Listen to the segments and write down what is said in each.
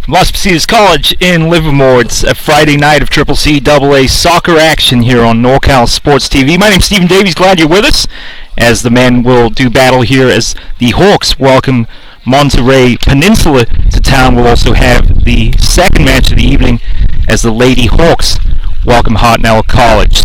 Las Positas College in Livermore. It's a Friday night of Triple C AA soccer action here on NorCal Sports TV. My name's Stephen Davies. Glad you're with us as the men will do battle here as the Hawks welcome Monterey Peninsula to town. We'll also have the second match of the evening as the Lady Hawks welcome Hartnell College.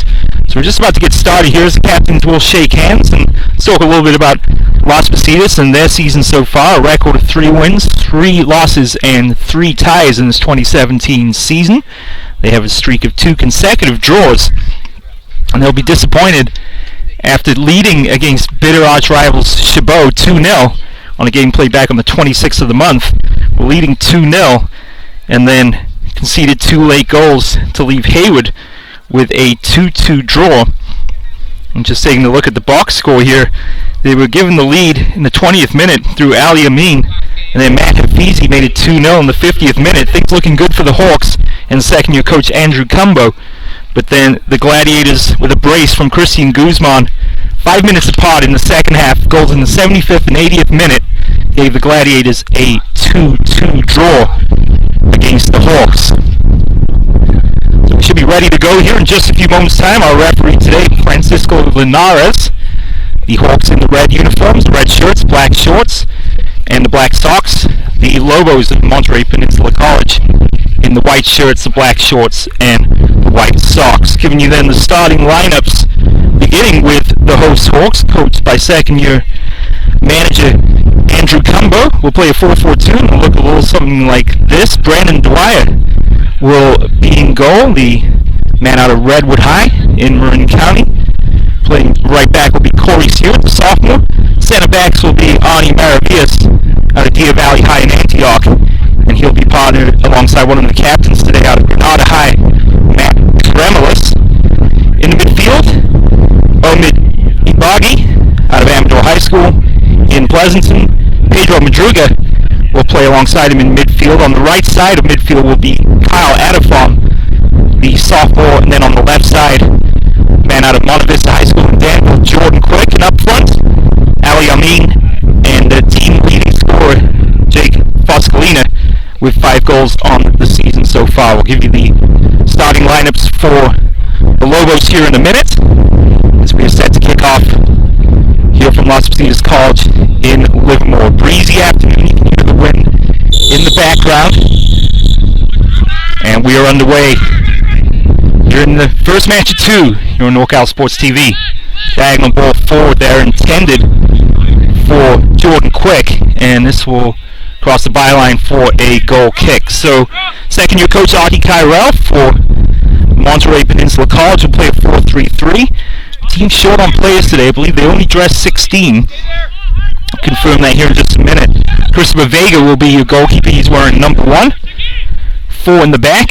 So we're just about to get started here as the captains will shake hands and talk a little bit about Las Positas and their season so far. A record of 3 wins, 3 losses, and 3 ties in this 2017 season. They have a streak of 2 consecutive draws, and they'll be disappointed after leading against bitter arch rivals Chabot 2-0 on a game played back on the 26th of the month. We're leading 2-0 and then conceded 2 late goals to leave Hayward with a 2-2 draw. I'm just taking a look at the box score here. They were given the lead in the 20th minute through Ali Amin, and then Matt Hafizi made it 2-0 in the 50th minute. Things looking good for the Hawks and second-year coach Andrew Cumbo. But then the Gladiators, with a brace from Cristian Guzman, 5 minutes apart in the second half, goals in the 75th and 80th minute, gave the Gladiators a 2-2 draw against the Hawks. So we should be ready to go here in just a few moments' time. Our referee today, Francisco Linares. The Hawks in the red uniforms, the red shirts, black shorts, and the black socks. The Lobos of Monterey Peninsula College in the white shirts, the black shorts, and the white socks. Giving you then the starting lineups, beginning with the host Hawks, coached by second-year manager Andrew Cumbo. We'll play a 4-4-2 and we'll look a little something like this. Brandon Dwyer will be in goal, the man out of Redwood High in Marin County. Playing right back will be Corey Stewart, the sophomore. Center backs will be Arnie Maravillas out of Deer Valley High in Antioch, and he'll be partnered alongside one of the captains today out of Granada High, Matt Tremolis. In the midfield, Omid Ibagi out of Amador High School in Pleasanton. Pedro Madruga will play alongside him in midfield. On the right side of midfield will be Kyle Adafom, the sophomore, and then on the left side, man out of Monte Vista High School in Danville, Jordan Quick, and up front, Ali Amin, and the team leading scorer, Jake Foscolina, with 5 goals on the season so far. We'll give you the starting lineups for the Lobos here in a minute, as we are set to kick off here from Las Positas College in Livermore. Breezy afternoon, you can hear the wind in the background, and we are underway. You're in the first match of 2 here on NorCal Sports TV. Diagonal ball forward there intended for Jordan Quick, and this will cross the byline for a goal kick. So, second-year coach Audie Kyrell for Monterey Peninsula College will play a 4-3-3. Team short on players today. I believe they only dressed 16. I'll confirm that here in just a minute. Christopher Vega will be your goalkeeper. He's wearing number 1. 4 in the back.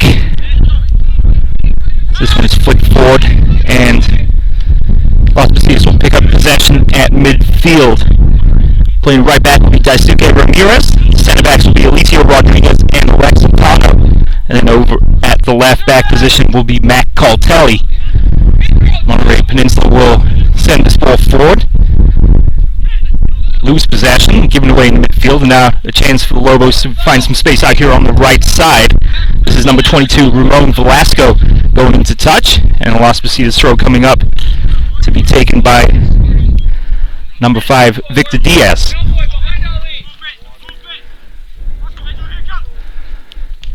This one is flicked forward, and Las Positas will pick up possession at midfield. Playing right back will be Daisuke Ramirez. Center backs will be Alicia Rodriguez and Alexa Tano. And then over at the left back position will be Mac Caltelli. Monterey Peninsula will send this ball forward. Lose possession, given away in the midfield, and now a chance for the Lobos to find some space out here on the right side. This is number 22, Ramon Velasco, going into touch, and a Las Positas throw coming up to be taken by number 5, Victor Diaz.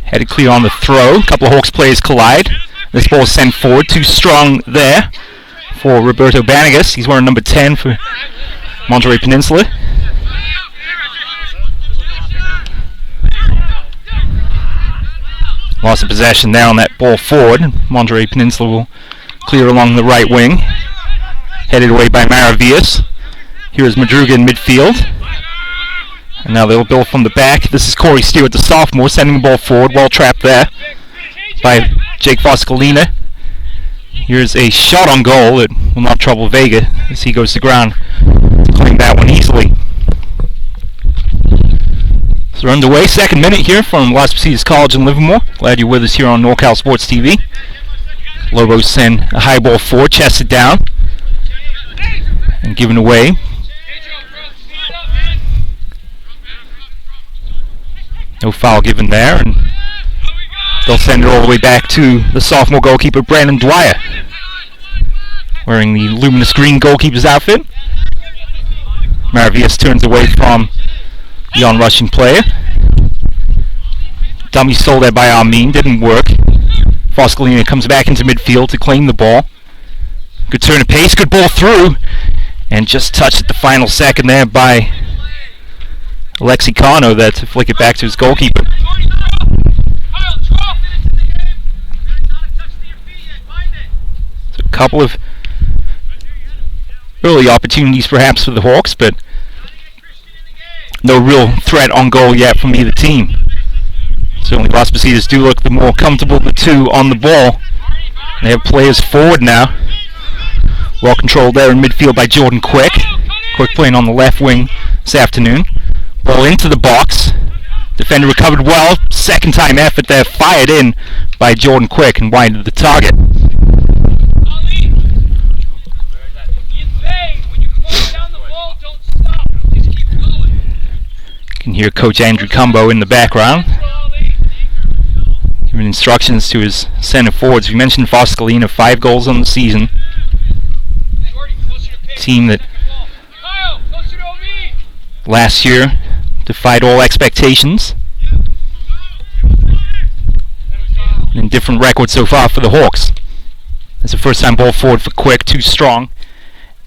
Headed clear on the throw. A couple of Hawks players collide. This ball is sent forward, too strong there for Roberto Banegas. He's wearing number 10 for Monterey Peninsula. Loss of possession there on that ball forward. Monterey Peninsula will clear along the right wing. Headed away by Maravillas. Here's Madruga in midfield. And now they'll build from the back. This is Corey Stewart, the sophomore, sending the ball forward. Well trapped there by Jake Foscolina. Here's a shot on goal that will not trouble Vega as he goes to ground to claim that one easily. So we're underway. Second minute here from Las Positas College in Livermore. Glad you're with us here on NorCal Sports TV. Lobos send a high ball forward, chested down, and given away No foul given there, and they'll send it all the way back to the sophomore goalkeeper, Brandon Dwyer, wearing the luminous green goalkeeper's outfit. Maravillas turns away from the on-rushing player. Dummy stole there by Armin, didn't work. Foscolina comes back into midfield to claim the ball. Good turn of pace, good ball through, and just touched at the final second there by Alexi Cano there to flick it back to his goalkeeper. So a couple of early opportunities perhaps for the Hawks, but no real threat on goal yet from either team. Certainly Las Positas do look the more comfortable of the two on the ball. They have players forward now. Well controlled there in midfield by Jordan Quick. Quick playing on the left wing this afternoon. Ball into the box. Defender recovered well. Second time effort there, fired in by Jordan Quick and wide to the target. You can hear Coach Andrew Cumbo in the background, giving instructions to his center forwards. We mentioned Foscolina, 5 goals on the season. Team that last year defied all expectations. And different records so far for the Hawks. It's the first time ball forward for Quick, too strong,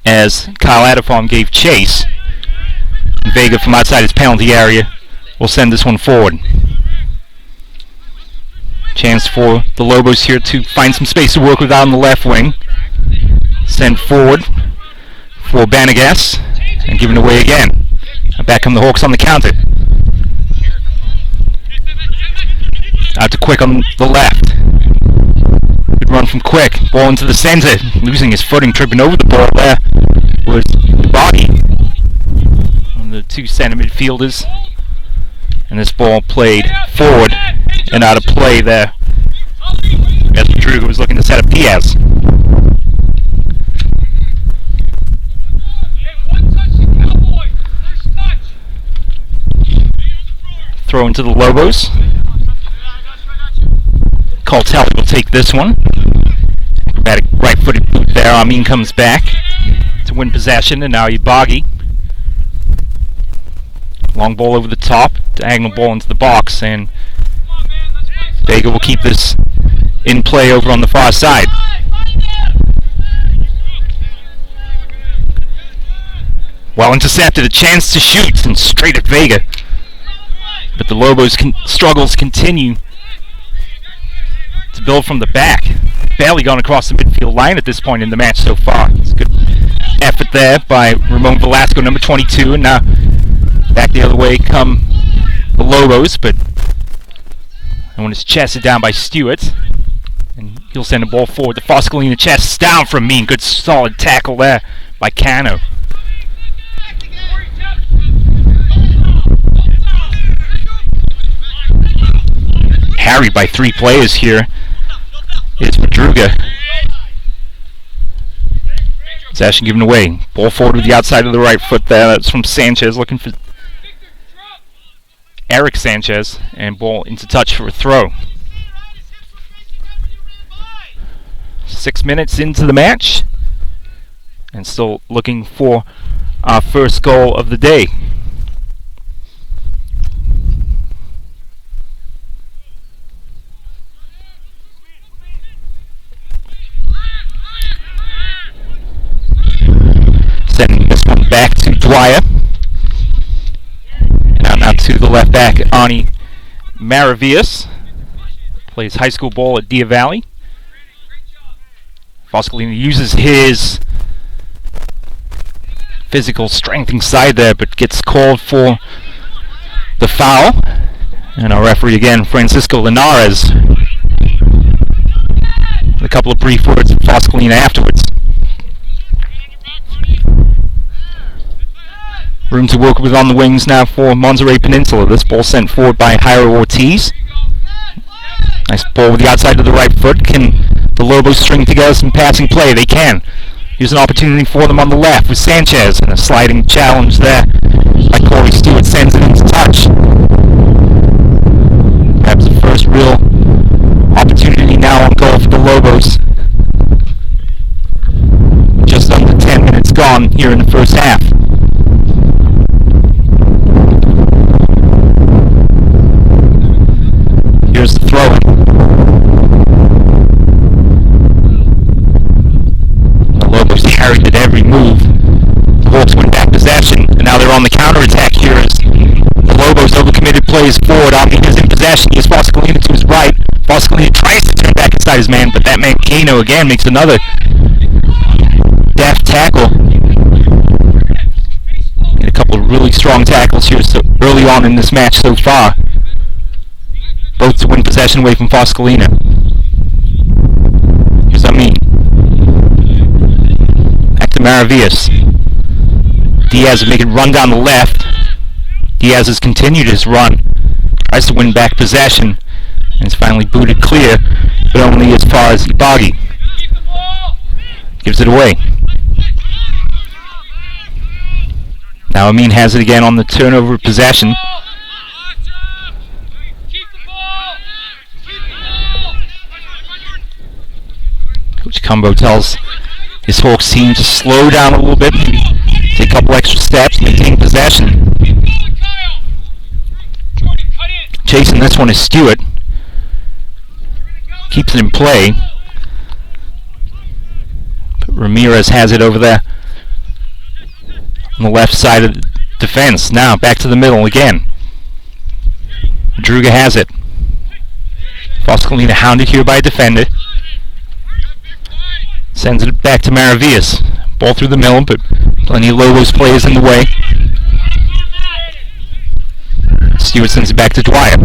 as Kyle Adafom gave chase. And Vega from outside his penalty area will send this one forward. Chance for the Lobos here to find some space to work with out on the left wing. Send forward for Banegas, and given away again. Back come the Hawks on the counter. Out to Quick on the left. Good run from Quick. Ball into the center. Losing his footing, tripping over the ball there was Body. One of the two center midfielders. And this ball played forward and out of play there, as Madruga was looking to set up Diaz. Throw into the Lobos. Caltelli will take this one. Acrobatic right-footed boot there. Amin comes back to win possession, and now Ibagi. Long ball over the top, diagonal ball into the box, and Vega will keep this in play over on the far side. Well intercepted, a chance to shoot, and straight at Vega. But the Lobos' struggles continue to build from the back. Barely gone across the midfield line at this point in the match so far. It's a good effort there by Ramon Velasco, number 22, and now back the other way come the Lobos, but that one is chested down by Stewart, and he'll send a ball forward to Foscolina. Chests down from Mean. Good solid tackle there by Cano. Harried by 3 players here is Madruga. Possession given away. Ball forward with the outside of the right foot there. That's from Sanchez, looking for Eric Sanchez, and ball into touch for a throw. 6 minutes into the match, and still looking for our first goal of the day. Sending this one back to Dwyer. And now to the left back, Arnie Maravillas. Plays high school ball at Deer Valley. Foscolina uses his physical strength inside there, but gets called for the foul. And our referee again, Francisco Linares. A couple of brief words with Foscolina afterwards. Room to work with on the wings now for Monterey Peninsula. This ball sent forward by Jairo Ortiz. Nice ball with the outside of the right foot. Can the Lobos string together some passing play? They can. Here's an opportunity for them on the left with Sanchez, and a sliding challenge there by Corey Stewart sends it into touch. first real opportunity now on goal for the Lobos. Just under 10 minutes gone here in the first half. Here's the throw-in. The Lobos carried at every move. The Hawks win back possession, and now they're on the counter-attack here as the Lobos overcommitted plays forward. Omni is in possession. He has Foscolina to his right. Foscolina tries to turn back inside his man, but that man Kano again makes another deft tackle. And a couple of really strong tackles here so early on in this match so far. Both to win possession away from Foscolina. Here's Amin. Back to Maravillas. Diaz is making a run down the left. Diaz has continued his run. Tries to win back possession. And is finally booted clear, but only as far as Ibagi. Gives it away. Now Amin has it again on the turnover possession. Coach Cumbo tells his Hawks team to slow down a little bit, maybe take a couple extra steps, maintain possession. Chasing this one is Stewart. Keeps it in play. But Ramirez has it over there on the left side of the defense. Now back to the middle again. Madruga has it. Foscolina hounded here by a defender. Sends it back to Maravillas. Ball through the middle, but plenty of Lobos players in the way. Stewart sends it back to Dwyer.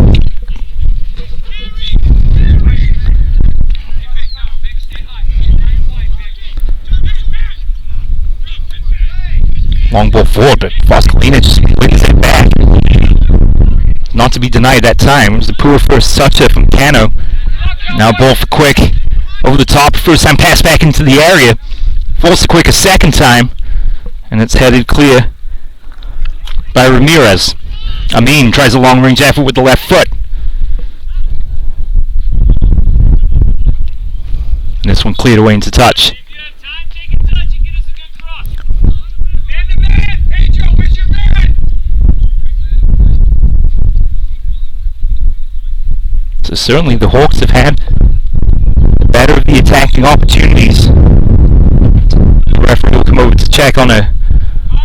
Long ball forward, but Foscolina just wins it back. Not to be denied that time. It was the poor first touch from Cano. Now ball for Quick. Over the top, first time pass back into the area. Falls to Quick a second time. And it's headed clear by Ramirez. Amin tries a long range effort with the left foot. And this one cleared away into touch. So certainly the Hawks have had the better of the attacking opportunities. The referee will come over to check on a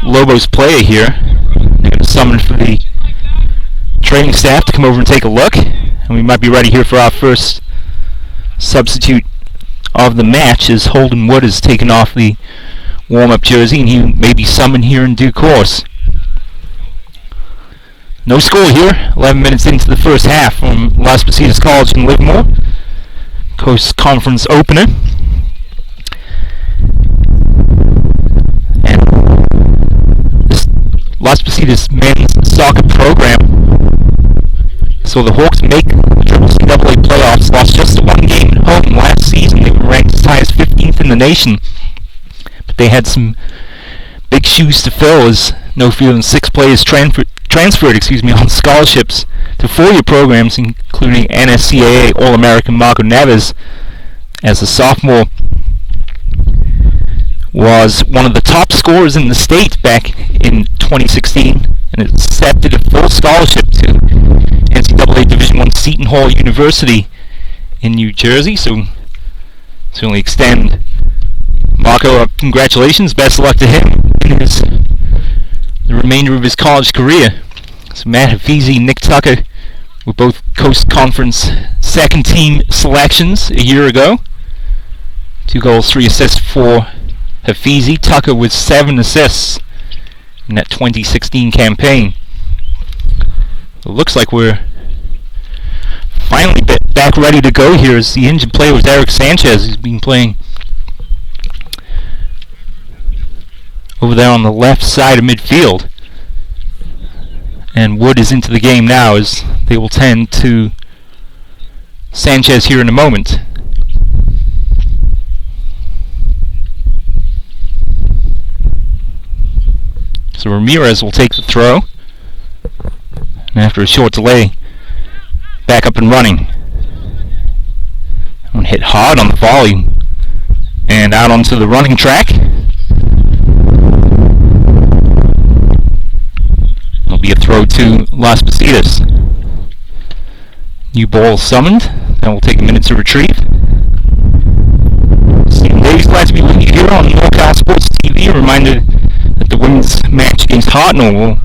Lobos player here. They're going to summon for the training staff to come over and take a look. And we might be ready here for our first substitute of the match as Holden Wood has taken off the warm-up jersey and he may be summoned here in due course. No score here, 11 minutes into the first half from Las Positas College in Livermore. Coast Conference opener. And this Las Positas men's soccer program saw the Hawks make the NCAA playoffs, lost just the one game at home last season. They were ranked as high as 15th in the nation. But they had some big shoes to fill as no fewer than 6 players transferred on scholarships to 4-year programs, including NSCAA All-American Marco Neves, as a sophomore, was one of the top scorers in the state back in 2016 and accepted a full scholarship to NCAA Division I Seton Hall University in New Jersey. So certainly extend Marco congratulations, best of luck to him in the remainder of his college career. So Matt Hafizi and Nick Tucker were both Coast Conference second team selections a year ago. 2 goals, 3 assists for Hafizi. Tucker with 7 assists in that 2016 campaign. It looks like we're finally back ready to go here as the injured player was Eric Sanchez, who's been playing over there on the left side of midfield. And Wood is into the game now as they will tend to Sanchez here in a moment. So Ramirez will take the throw. And after a short delay, back up and running. Hit hard on the volley and out onto the running track. It'll be a throw to Las Positas. New ball summoned. That will take a minute to retrieve. Stephen Davies, glad to be with you here on NorCal Sports TV. A reminder that the women's match against Hartnell will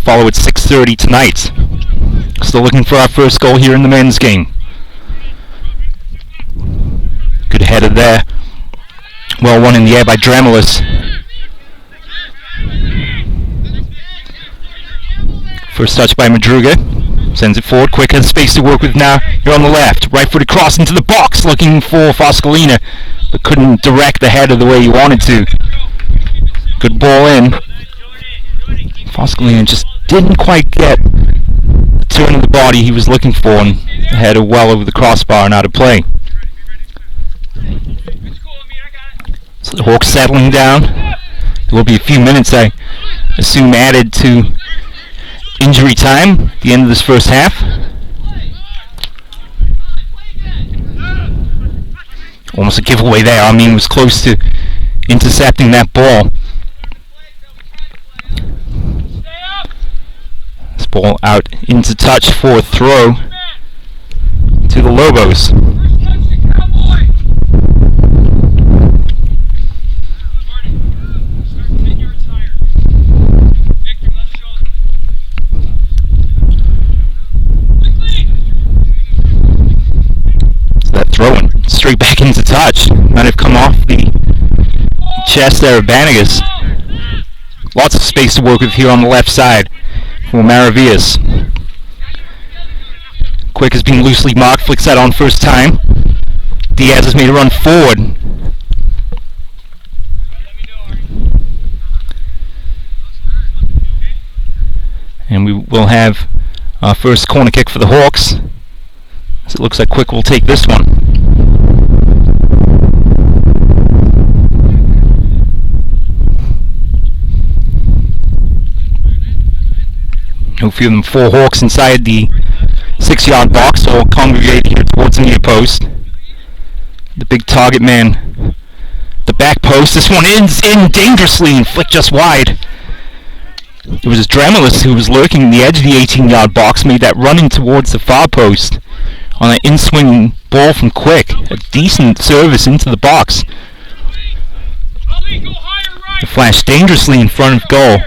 follow at 6:30 tonight. Still looking for our first goal here in the men's game. Good header there. Well won in the air by Dremelis. First touch by Madruga. Sends it forward. Quick has space to work with now. Here on the left. Right-footed cross into the box. Looking for Foscolina, but couldn't direct the header the way he wanted to. Good ball in. Foscolina just didn't quite get the turn of the body he was looking for, and the header well over the crossbar and out of play. So the Hawks settling down. There will be a few minutes, I assume, added to injury time at the end of this first half. Almost a giveaway there. I mean, was close to intercepting that ball. This ball out into touch for a throw to the Lobos. Throwing straight back into touch. Might have come off the chest there of Banagas. Lots of space to work with here on the left side for Maravillas. Quick has been loosely marked, flicks that on first time. Diaz has made a run forward. And we will have our first corner kick for the Hawks. So it looks like Quick will take this one. A few of them, 4 Hawks inside the 6-yard box, all congregate here towards the near post. The big target man, the back post. This one ends in dangerously and flicked just wide. It was Dremelis who was lurking in the edge of the 18-yard box, made that run in towards the far post on an in-swing ball from Quick. A decent service into the box. It flashed dangerously in front of goal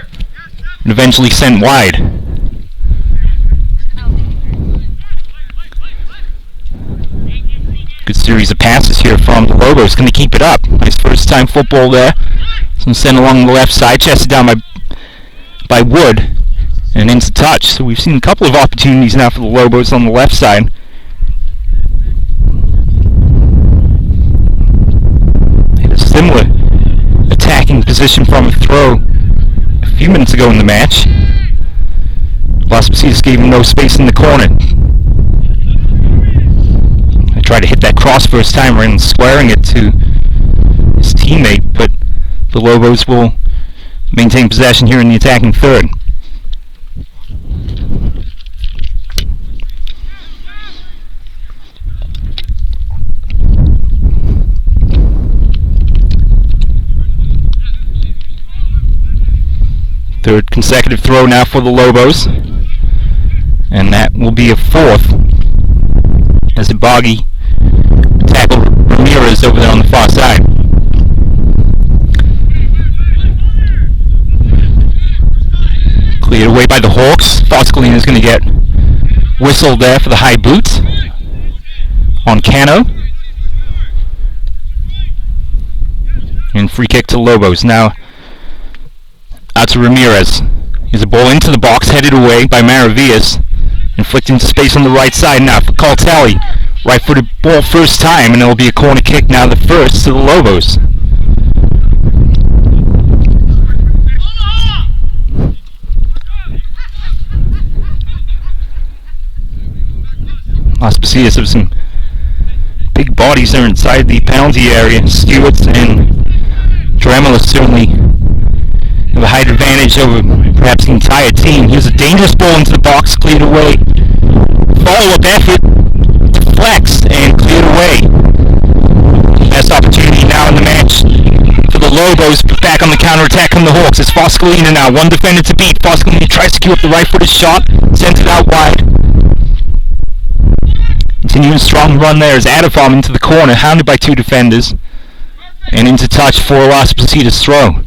and eventually sent wide. Good series of passes here from the Lobos. Going to keep it up. Nice first time football there. Some sent along the left side, chested down by Wood and into touch. So we've seen a couple of opportunities now for the Lobos on the left side. Similar attacking position from a throw a few minutes ago in the match. Las Positas gave him no space in the corner. I tried to hit that cross first time, and squaring it to his teammate, but the Lobos will maintain possession here in the attacking third. Third consecutive throw now for the Lobos, and that will be a 4th as Ibagi tackled Ramirez over there on the far side. Cleared away by the Hawks. Foscolina is going to get whistled there for the high boot on Cano. And free kick to Lobos. Now out to Ramirez. Here's a ball into the box, headed away by Maravillas, and flicked into space on the right side now for Caltelli. Right-footed ball first time, and it'll be a corner kick now, the first to the Lobos. Las Positas have some big bodies there inside the penalty area. Stewart's and Dremelis certainly have a height advantage over perhaps the entire team. Here's a dangerous ball into the box, cleared away. Follow-up effort, deflects, and cleared away away. Best opportunity now in the match for the Lobos. Back on the counterattack from the Hawks. It's Foscolina now. One defender to beat. Foscolina tries to cue up the right-footed shot. Sends it out wide. Continuing a strong run there as Adafom into the corner, hounded by two defenders. And into touch for Las Positas throw.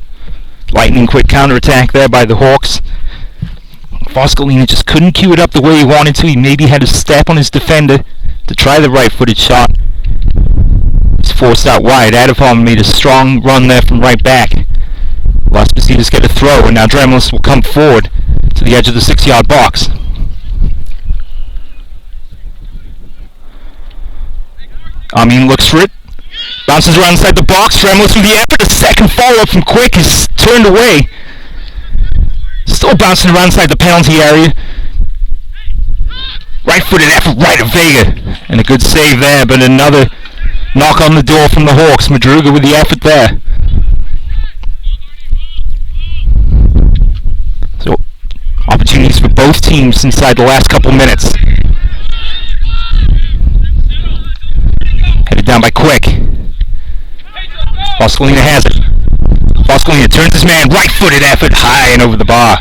Lightning quick counterattack there by the Hawks. Foscolina just couldn't cue it up the way he wanted to. He maybe had to step on his defender to try the right-footed shot. It's forced out wide. Adafom made a strong run there from right back. Las Positas get a throw, and now Dremlis will come forward to the edge of the 6-yard box. Amin looks for it. Bounces around inside the box. Dremlis with the effort. A second follow-up from Quick is turned away. Still bouncing around inside the penalty area. Right-footed effort right of Vega. And a good save there, but another knock on the door from the Hawks. Madruga with the effort there. So, opportunities for both teams inside the last couple minutes. Headed down by Quick. Foscolina has it. Foscolina turns his man. Right-footed effort high and over the bar.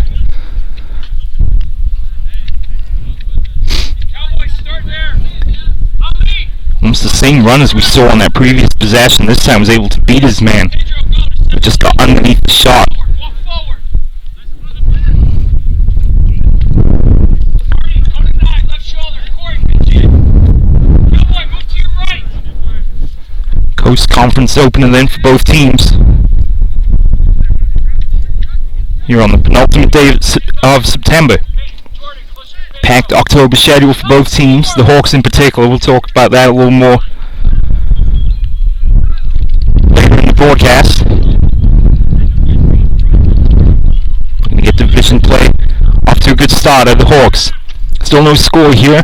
Almost the same run as we saw on that previous possession. This time was able to beat his man, but just got underneath the shot. Coast Conference opener then for both teams. Here on the penultimate day of September. Packed October schedule for both teams, the Hawks in particular. We'll talk about that a little more later in the broadcast. We're going to get division play off to a good start of the Hawks. Still no score here.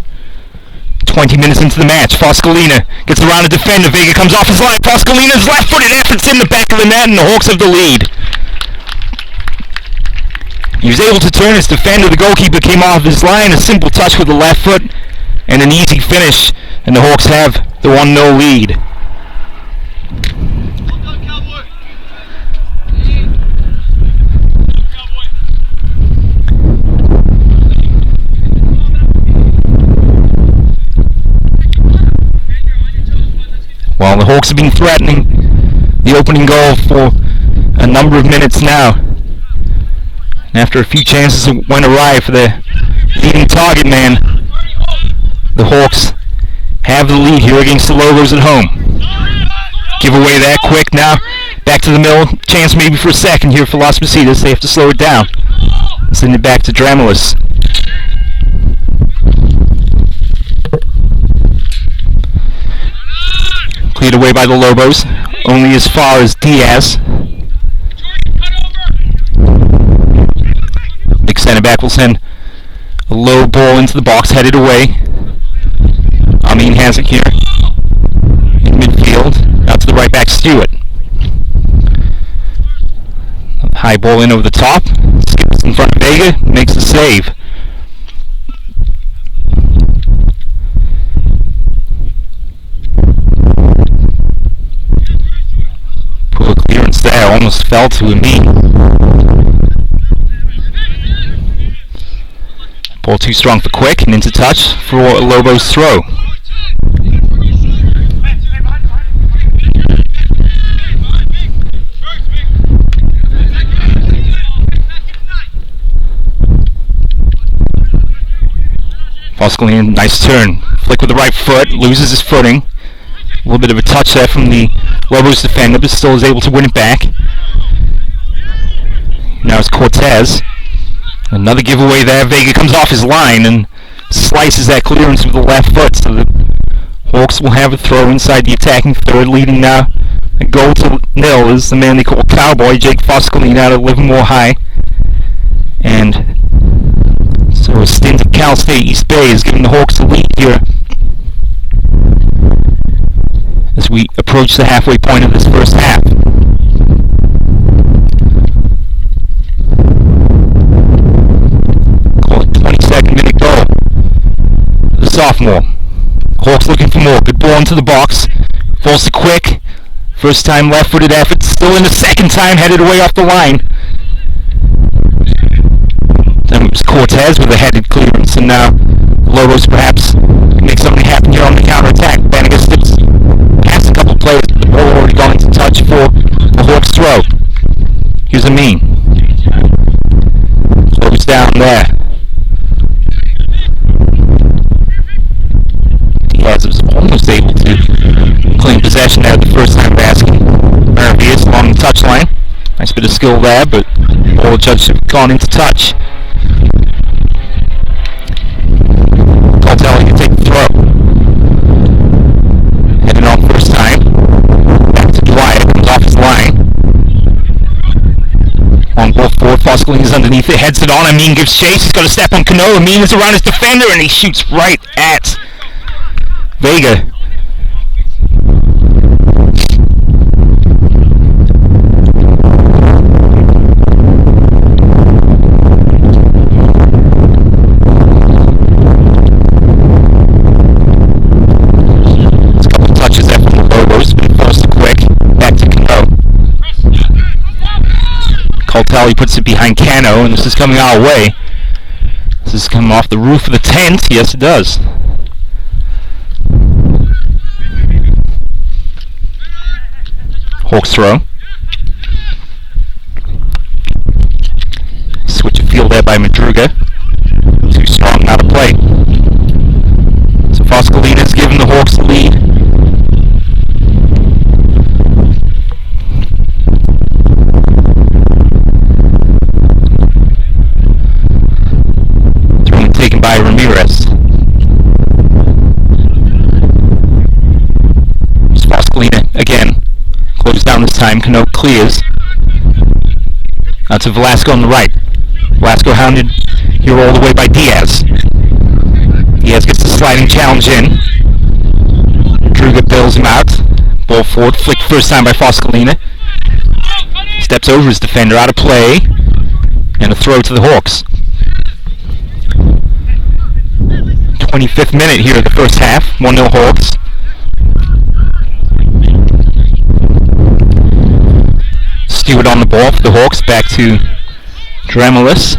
20 minutes into the match. Foscolina gets around a defender. Vega comes off his line. Foscolina's left-footed effort's in the back of the net, and the Hawks have the lead. He was able to turn his defender. The goalkeeper came off his line. A simple touch with the left foot and an easy finish. And the Hawks have the 1-0 lead. Well, the Hawks have been threatening the opening goal for a number of minutes now. After a few chances that went awry for the leading target man, the Hawks have the lead here against the Lobos at home. Give away that Quick now. Back to the middle. Chance maybe for a second here for Las Positas. They have to slow it down. Send it back to Dremlis. Cleared away by the Lobos. Only as far as Diaz. Big center back will send a low ball into the box, headed away. Amin has it here in midfield. Out to the right back, Stewart. High ball in over the top. Skips in front of Vega, makes the save. Poor clearance there, almost fell to a knee. Ball too strong for Quick, and into touch for Lobo's throw. Foscolina, nice turn. Flick with the right foot, loses his footing. A little bit of a touch there from the Lobos defender, but still is able to win it back. Now it's Cortes. Another giveaway there. Vega comes off his line and slices that clearance with the left foot, so the Hawks will have a throw inside the attacking third, leading now a goal to nil is the man they call Cowboy, Jake Foscolina out of Livermore High. And so a stint at Cal State East Bay is giving the Hawks the lead here as we approach the halfway point of this first half. Call it 22nd minute goal. The sophomore. Hawks looking looking for more. Good ball into the box. Falls to Quick. First time left-footed effort. Still in the second time, headed away off the line. Then it was Cortes with a headed clearance, and now Lobos perhaps make something happen here on the counter-attack. Banniger sticks past a couple players, but the ball already gone into touch for the Hawks throw. Here's Amin. Lobos down there. Diaz was almost able to claim possession there the first time of asking. Maravillas along the touchline. Nice bit of skill there, but all the judges have gone into touch. Caltelli to take the throw. Heading on first time. Back to Dwyer, comes off his line. Long ball forward, Foscolini's underneath it, heads it on. Amin gives chase, he's got to step on Cano. Amin is around his defender and he shoots right at Vega. Caltelli puts it behind Cano, and this is coming our way. This is coming off the roof of the tent. Yes, it does. Hawks throw. Switch of field there by Madruga. Too strong now to play. So Foscolini's giving the Hawks the lead. By Ramirez. Foscolina again. Closes down this time. Cano clears. Out to Velasco on the right. Velasco hounded here all the way by Diaz. Diaz gets the sliding challenge in. Druga bails him out. Ball forward. Flicked first time by Foscolina. Steps over his defender. Out of play. And a throw to the Hawks. 25th minute here of the first half. 1-0 Hawks. Stewart on the ball for the Hawks. Back to Dremelis.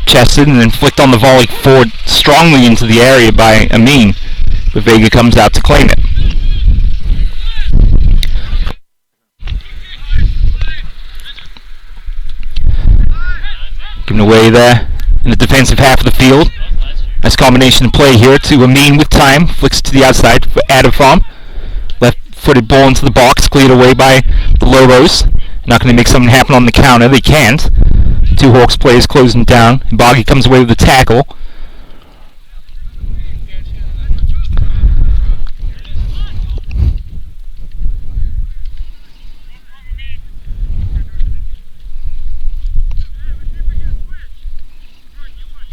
Chested and then flicked on the volley forward strongly into the area by Amin, but Vega comes out to claim it. Given away there in the defensive half of the field. Nice combination of play here to Amin with time, flicks to the outside for Adafom. Left-footed ball into the box, cleared away by the Lobos. Not going to make something happen on the counter, they can't. Two Hawks players closing down. Boggy comes away with the tackle.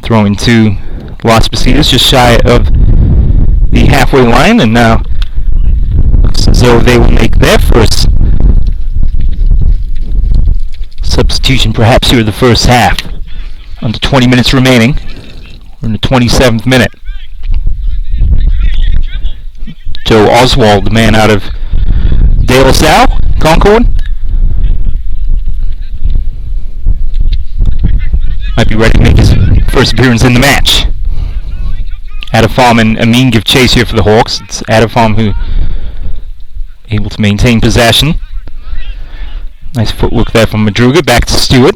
Throwing to Las Positas just shy of the halfway line, and now looks as though they will make their first substitution perhaps here in the first half. Under 20 minutes remaining. We're in the 27th minute. Joe Oswald, the man out of De La Salle, Concord. Might be ready to make his first appearance in the match. Adafom and Amin give chase here for the Hawks. It's Adafom who able to maintain possession. Nice footwork there from Madruga. Back to Stewart.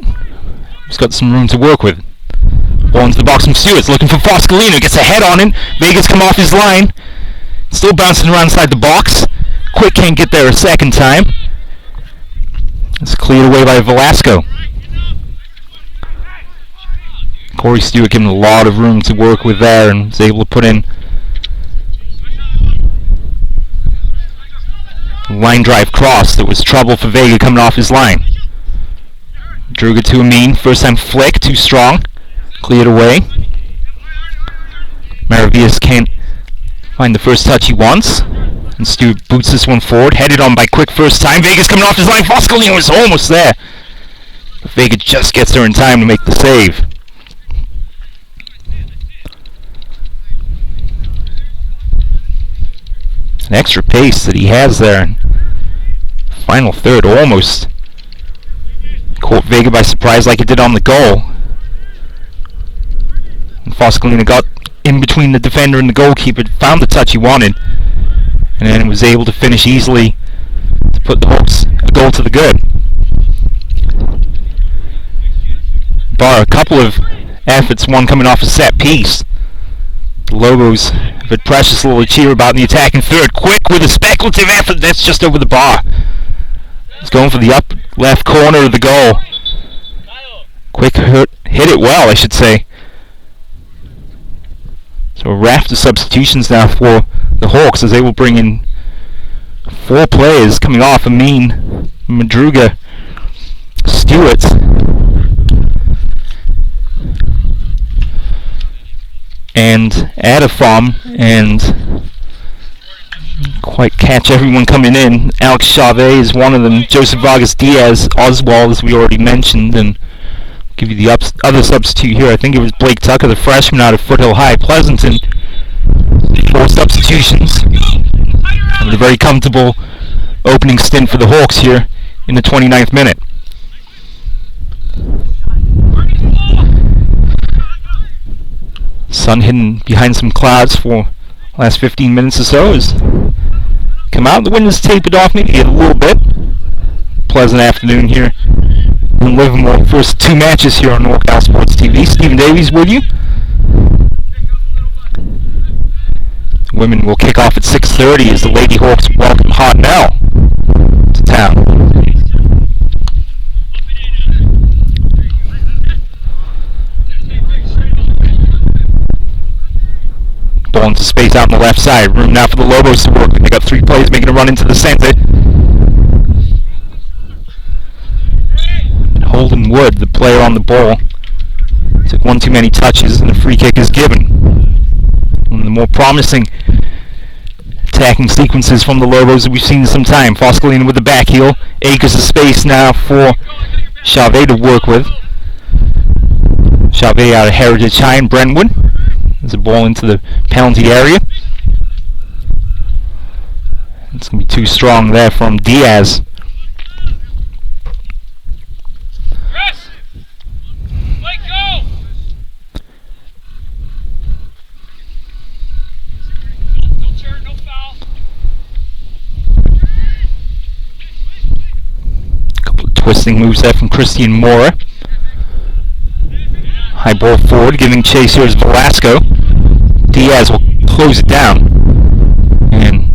He's got some room to work with. Ball into the box from Stewart's looking for Foscolino. Gets a head on him. Vegas come off his line. Still bouncing around inside the box. Quick can't get there a second time. It's cleared away by Velasco. Corey Stewart given a lot of room to work with there and was able to put in a line drive cross that was trouble for Vega coming off his line. Druga to Amin. First time flick. Too strong. Cleared away. Maravillas can't find the first touch he wants. And Stu boots this one forward, headed on by Quick first time. Vega's coming off his line. Foscolino was almost there. But Vega just gets there in time to make the save. An extra pace that he has there. Final third almost caught Vega by surprise like it did on the goal. And Foscolino got in between the defender and the goalkeeper, found the touch he wanted, and then was able to finish easily to put the Hawks a goal to the good. Bar a couple of efforts, one coming off a set piece. The Lobos have a precious little cheer about in the attack in third. Quick with a speculative effort, that's just over the bar. He's going for the up left corner of the goal. Quick hit it well, I should say. So a raft of substitutions now for the Hawks as they will bring in 4 players coming off. Amin, Madruga, Stewart, and Adafom, and quite catch everyone coming in. Alex Chavez is one of them. Joseph Vargas Diaz, Oswald, as we already mentioned, and I'll give you the other substitute here. I think it was Blake Tucker, the freshman out of Foothill High, Pleasanton. 4 substitutions. And a very comfortable opening stint for the Hawks here in the 29th minute. Sun hidden behind some clouds for the last 15 minutes or so has come out. The wind has tapered off maybe a little bit. Pleasant afternoon here in Livermore. First 2 matches here on NorCal Sports TV. Stephen Davies with you. The women will kick off at 6:30 as the Lady Hawks welcome Hartnell to town. Ball into space out on the left side. Room now for the Lobos to work. They got 3 players making a run into the center. And Holden Wood, the player on the ball, took 1 too many touches and a free kick is given. One of the more promising attacking sequences from the Lobos that we've seen in some time. Foscolino with the back heel. Acres of space now for Chavez to work with. Chavez out of Heritage High in Brentwood. There's a ball into the penalty area. It's going to be too strong there from Diaz. Press! Let go! No turn, no foul. A couple of twisting moves there from Cristian Mora. High ball forward, giving chase here is Velasco. Diaz will close it down. And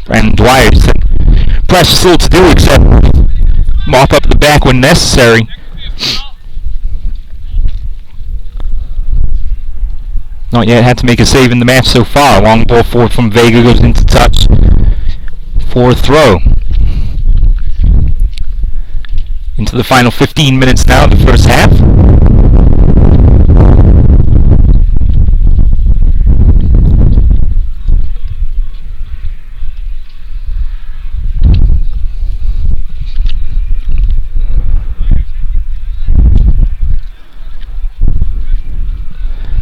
Brandon Dwyer said precious little to do except mop up the back when necessary. Not yet had to make a save in the match so far. Long ball forward from Vega goes into touch for a throw. Into the final 15 minutes now of the first half.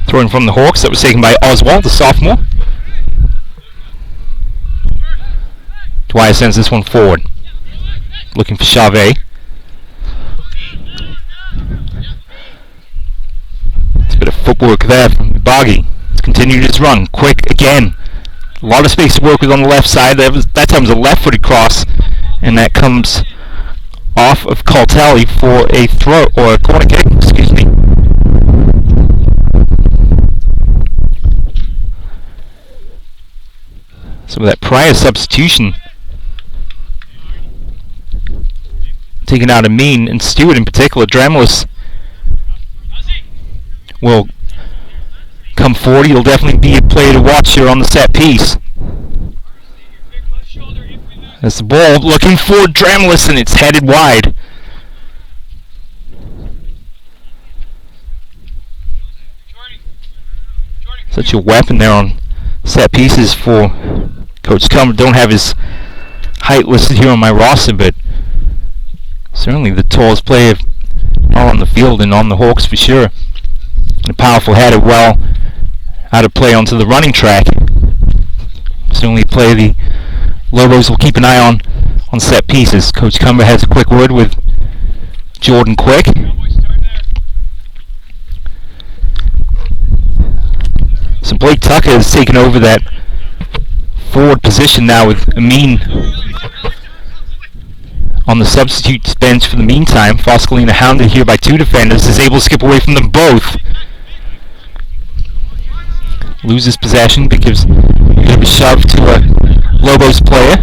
Throwing from the Hawks, that was taken by Oswald, the sophomore. Dwyer sends this one forward. Looking for Chavez. It's a bit of footwork there from Boggy. He's continued his run. Quick again. A lot of space to work with on the left side. That time was a left-footed cross, and that comes off of Caltelli for a throw, or a corner kick, excuse me. So with that prior substitution taking out Amin and Stewart in particular, Dramelis will come forward. He'll definitely be a player to watch here on the set piece. That's the ball looking for Dramelis, and it's headed wide. Such a weapon there on set pieces for Coach Cumber. Don't have his height listed here on my roster, but certainly the tallest player on the field and on the Hawks for sure. A powerful header, well how to play onto the running track. Certainly a player the Lobos will keep an eye on set pieces. Coach Cumber has a quick word with Jordan Quick. So Blake Tucker has taken over that forward position now with Amin on the substitute bench for the meantime. Foscolina hounded here by two defenders, is able to skip away from them both. Loses possession, but gives a bit of a shove to a Lobos player.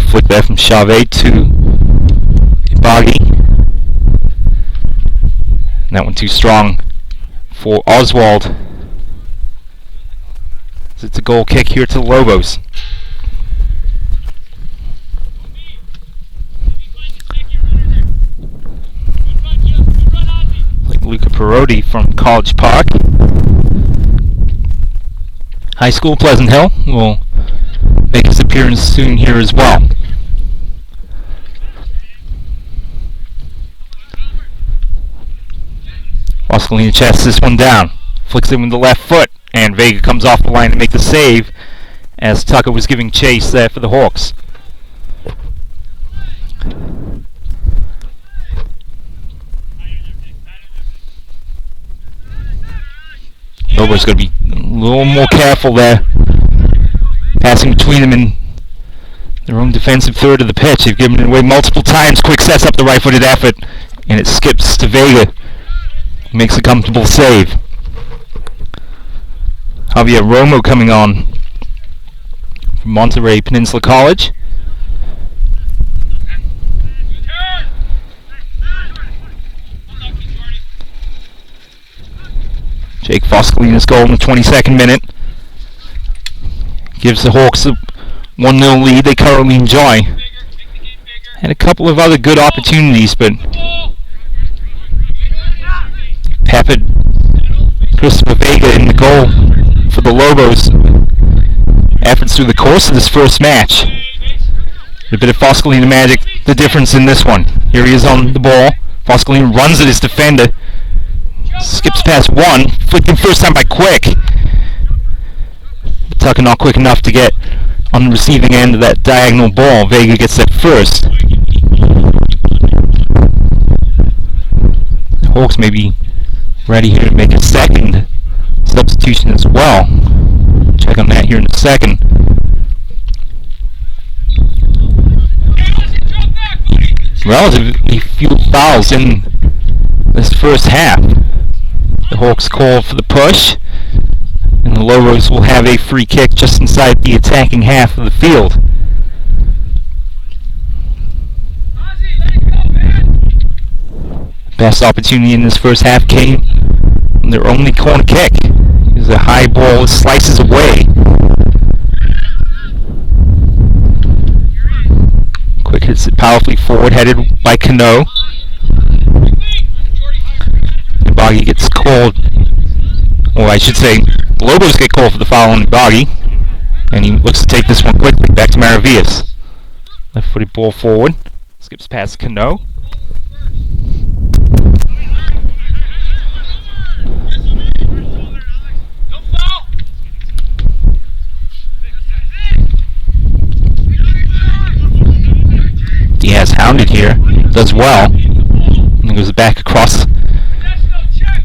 Flick there from Chavez to Ibagi. And that one too strong for Oswald. It's a goal kick here to the Lobos. Like Luca Perotti from College Park. High School Pleasant Hill will make his appearance soon here as well. Foscolina chests this one down, flicks it with the left foot, and Vega comes off the line to make the save as Tucker was giving chase there for the Hawks. Lobos going to be a little more careful there, passing between them in their own defensive third of the pitch. They've given it away multiple times. Quick sets up the right-footed effort, and it skips to Vega. Makes a comfortable save. Javier Romo coming on from Monterey Peninsula College. Jake Foscolina's goal in the 22nd minute gives the Hawks a 1-0 lead they currently enjoy. And a couple of other good opportunities, but peppered Christopher Vega in the goal for the Lobos. Efforts through the course of this first match. A bit of Foscolina magic, the difference in this one. Here he is on the ball. Foscolina runs at his defender. Skips past one. Flicking first time by Quick. Tucker not quick enough to get on the receiving end of that diagonal ball. Vega gets that first. Hawks may be ready here to make a second substitution as well. Check on that here in a second. Relatively few fouls in this first half. The Hawks call for the push, and the Lobos will have a free kick just inside the attacking half of the field. Best opportunity in this first half came on their only corner kick. It was a high ball, slices away. Quick hits it powerfully forward, headed by Cano. Ibagi gets called, or I should say, the Lobos get called for the foul on Ibagi, and he looks to take this one quickly. Back to Maravillas. Left-footed ball forward, skips past Cano. Diaz hounded here, does well, and then goes back across the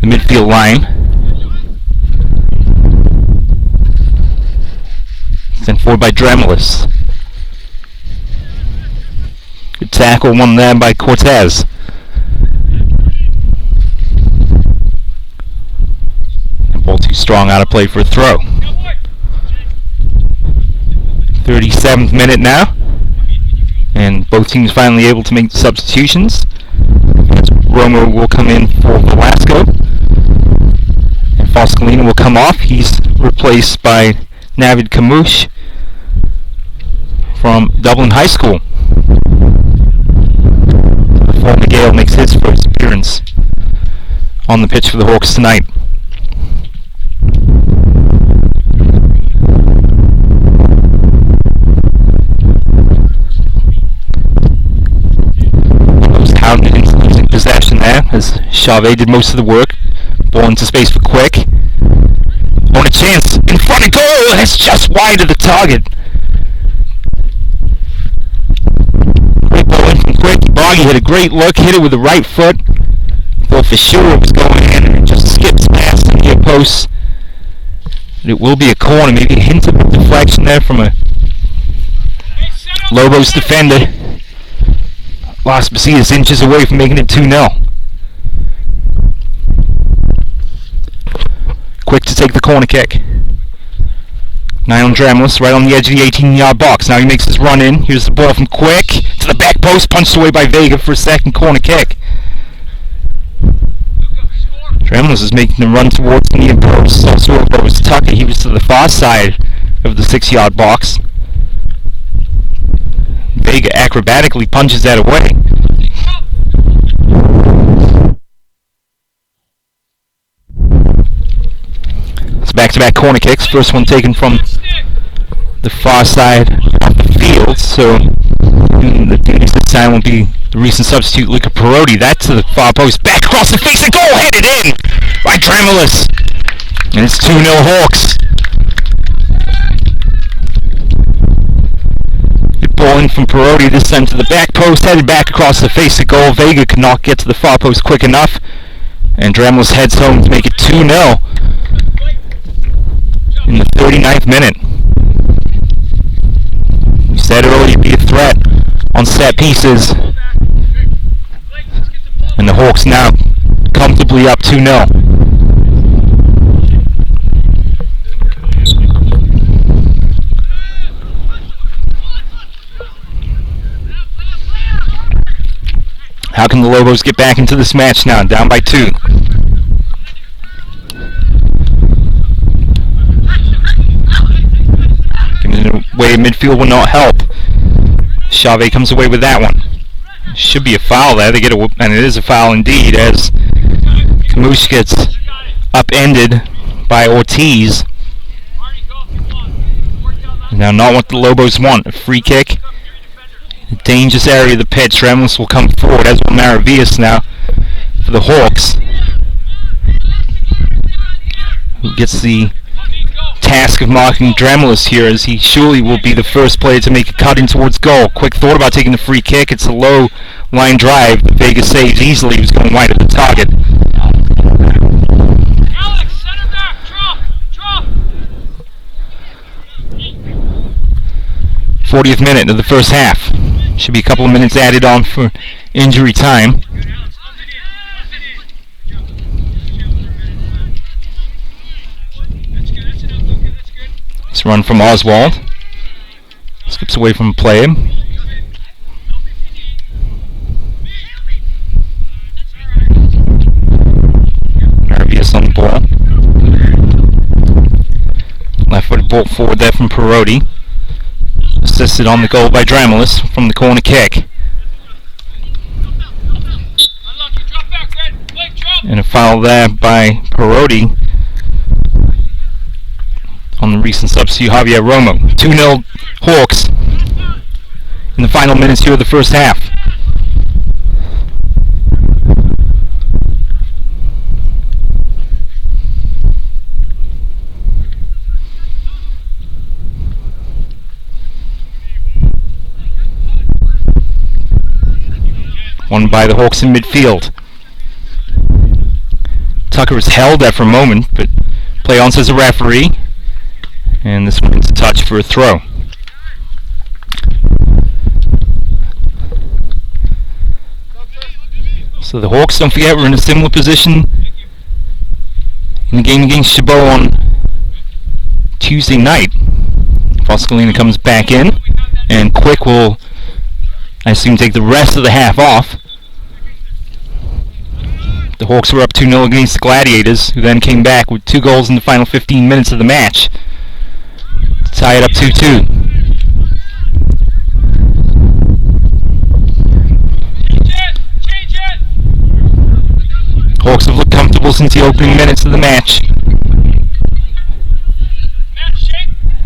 midfield line. Sent forward by Dremelis. Good tackle, one there by Cortes. And ball too strong, out of play for a throw. 37th minute now. And both teams finally able to make the substitutions. Romo will come in for Velasco. And Foscolina will come off. He's replaced by Navid Khamush from Dublin High School. on the pitch for the Hawks tonight. In possession there as Chavez did most of the work. Ball into space for Quick. On a chance in front of goal, and it's just wide of the target. Great ball in from Quick. Boggy had a great look, hit it with the right foot. Thought for sure it was going in, and it just skips past the near post. It will be a corner, maybe a hint of deflection there from a Lobos defender. Las Positas inches away from making it 2-0. Quick to take the corner kick. 9 on Dramelis, right on the edge of the 18-yard box. Now he makes his run in. Here's the ball from Quick to the back post, punched away by Vega for a second corner kick. Dramelis is making the run towards the near post. Also it was Tucker. He was to the far side of the 6-yard box. Vega acrobatically punches that away. It's back-to-back corner kicks. First one taken from the far side of the field. So the Duties this time will be the recent substitute, Luca Perotti. That to the far post. Back across the face. The goal headed in by Dramelis. And it's 2-0 Hawks. Ball in from Perotti, this time to the back post, headed back across the face of goal. Vega could not get to the far post quick enough, and Dramelis heads home to make it 2-0 in the 39th minute. We said earlier it'd be a threat on set pieces, and the Hawks now comfortably up 2-0. How can the Lobos get back into this match now? Down by 2. Giving it away in midfield will not help. Chavez comes away with that one. Should be a foul there. They get and it is a foul indeed, as Khamush gets upended by Ortiz. Now not what the Lobos want. A free kick. Dangerous area of the pitch. Dramelis will come forward, as will Maravillas now for the Hawks, who gets the task of marking Dramelis here, as he surely will be the first player to make a cut in towards goal. Quick thought about taking the free kick. It's a low line drive that Vega saves easily. He was going wide at the target. Alex, center back, drop. 40th minute of the first half. Should be a couple of minutes added on for injury time. It's run from Oswald. Skips away from a player. Maravillas on the ball. Left-footed ball forward there from Perotti. Assisted on the goal by Dramelis from the corner kick. And a foul there by Perotti on the recent substitute Javier Romo. 2-0 Hawks in the final minutes here of the first half. Won by the Hawks in midfield. Tucker was held there for a moment, but play on says a referee, and this one's a touch for a throw. So the Hawks, don't forget, were in a similar position in the game against Chabot on Tuesday night. Foscolina comes back in, and Quick will, I assume, take the rest of the half off. The Hawks were up 2-0 against the Gladiators, who then came back with 2 goals in the final 15 minutes of the match to tie it up 2-2. Hawks have looked comfortable goals into the opening minutes of the match.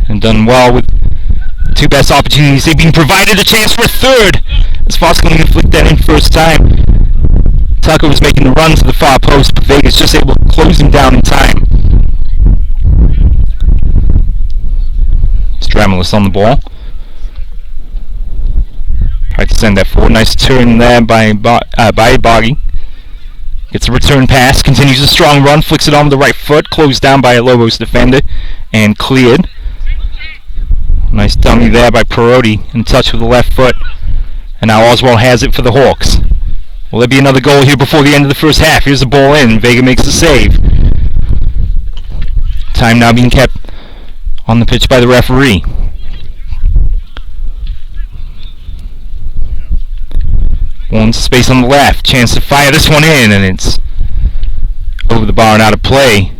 And done well with two best opportunities. They've been provided a chance for a third. As Foscolina flicked that in first time. Tucker was making the run to the far post, but Vega's just able to close him down in time. Stramelis on the ball. Tried to send that forward. Nice turn there by Boggy. Gets a return pass. Continues a strong run. Flicks it on with the right foot. Closed down by a Lobos defender. And cleared. Nice dummy there by Perotti. In touch with the left foot. And now Oswald has it for the Hawks. Will there be another goal here before the end of the first half? Here's the ball in. Vega makes the save. Time now being kept on the pitch by the referee. One space on the left. Chance to fire this one in, and it's over the bar and out of play.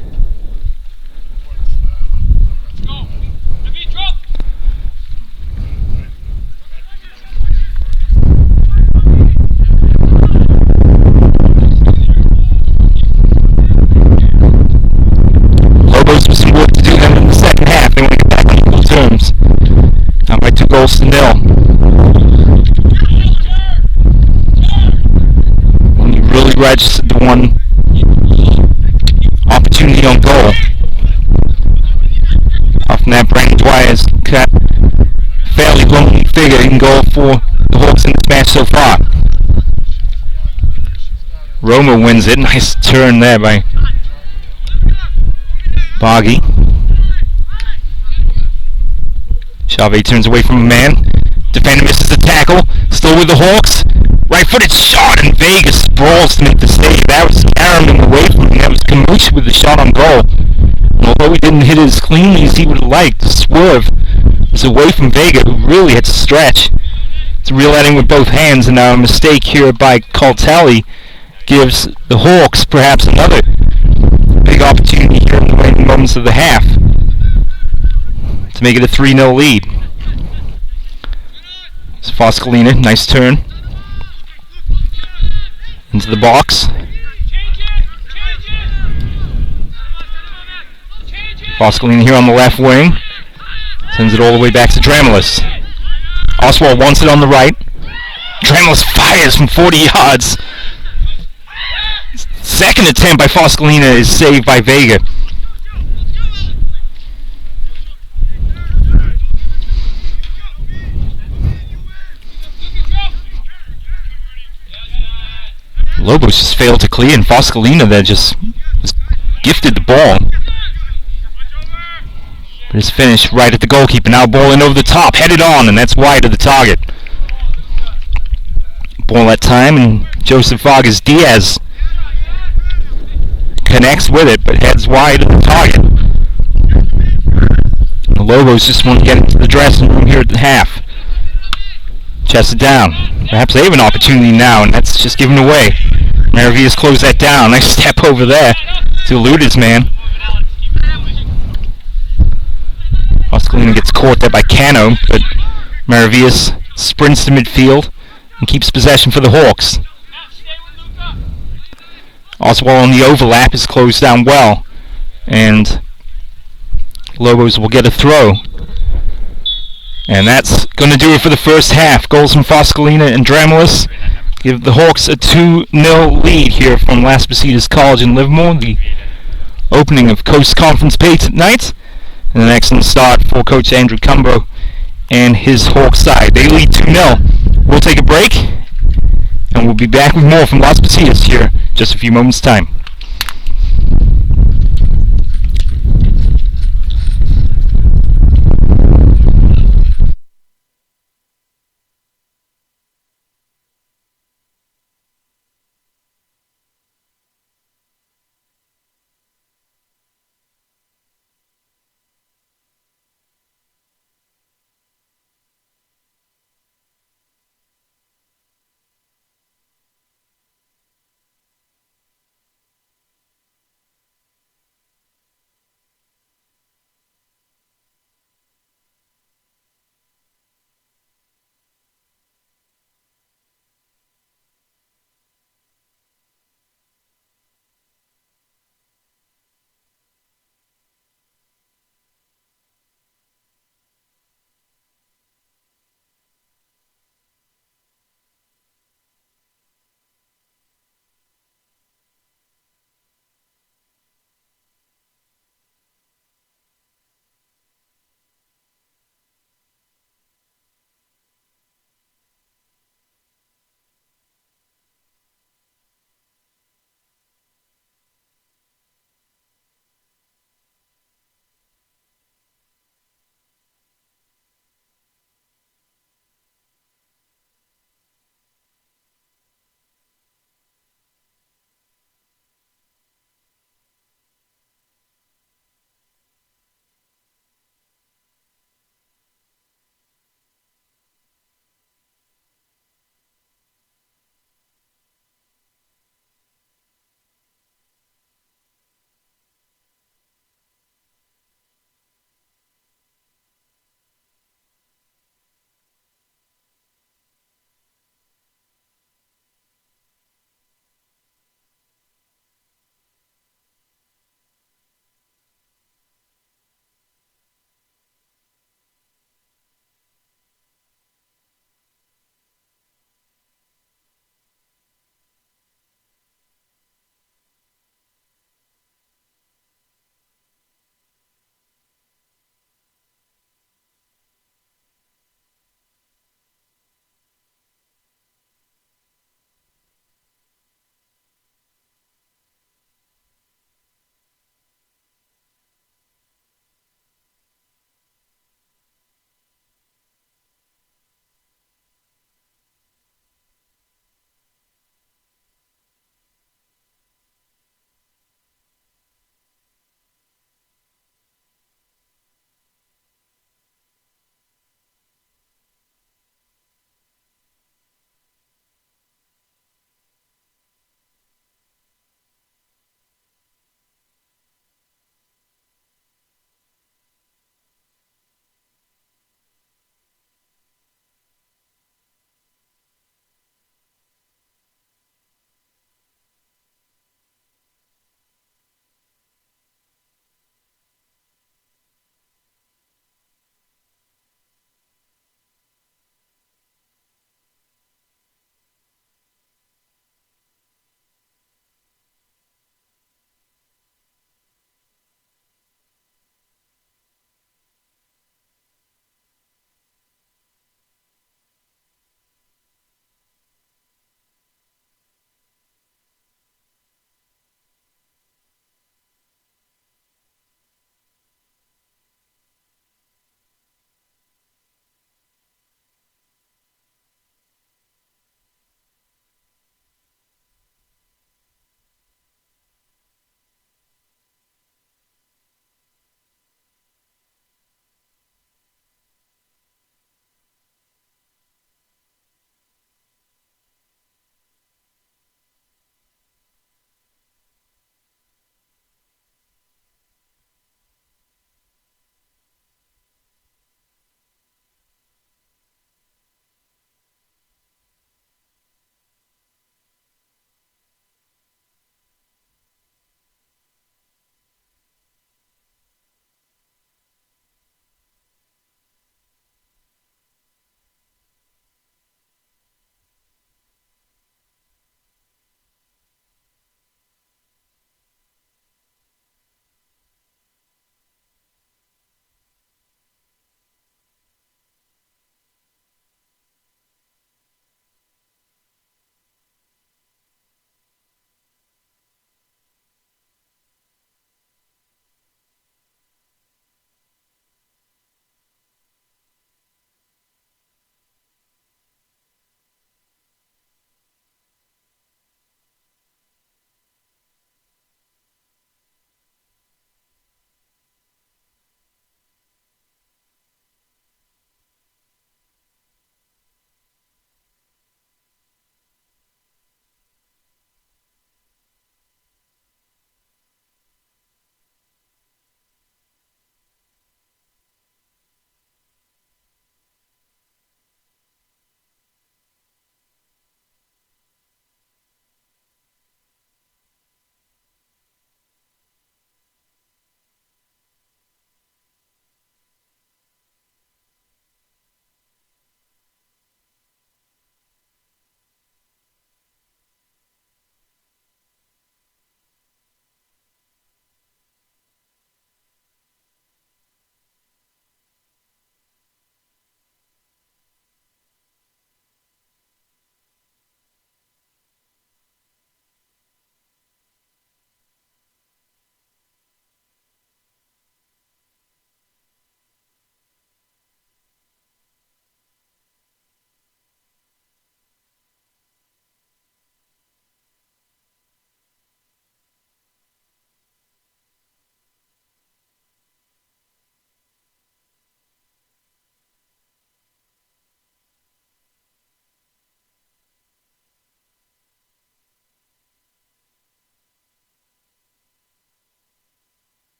Lobos with some work to do then in the second half. They want to get back on equal terms. Down by 2-0. Really registered the one opportunity on goal. Off from that, Brandon Dwyer's got fairly lone figure in goal for the Hawks in this match so far. Roma wins it. Nice turn there by Boggy. Chavez turns away from a man. Defender misses the tackle. Still with the Hawks. Right-footed shot, and Vega sprawls to make the save. That was carrying away from him. That was Khamush with the shot on goal. And although he didn't hit it as cleanly as he would have liked, the swerve was away from Vega, who really had to stretch. It's a real heading with both hands, and now a mistake here by Caltelli gives the Hawks perhaps another big opportunity here in the waning moments of the half to make it a 3-0 lead. It's Foscolina, nice turn. Into the box. Foscolina here on the left wing. Sends it all the way back to Dramelis. Oswald wants it on the right. Dramelis fires from 40 yards. Second attempt by Foscolina is saved by Vega. Lobos just failed to clear, and Foscolina there just was gifted the ball. But it's finished right at the goalkeeper. Now ball in over the top, headed on, and that's wide of the target. Ball that time, and Joseph Vargas Diaz connects with it, but heads wide of the target. The Lobos just want to get into the dressing room here at the half. Chested down. Perhaps they have an opportunity now, and that's just given away. Maravillas closed that down. Nice step over there to elude his man. Foscolina gets caught there by Cano, but Maravillas sprints to midfield and keeps possession for the Hawks. Oswald on the overlap is closed down well, and Lobos will get a throw. And that's going to do it for the first half. Goals from Foscolina and Dramelis give the Hawks a 2-0 lead here from Las Positas College in Livermore. The opening of Coast Conference Pay tonight. And an excellent start for Coach Andrew Cumbo and his Hawks side. They lead 2-0. We'll take a break, and we'll be back with more from Las Positas here in just a few moments' time.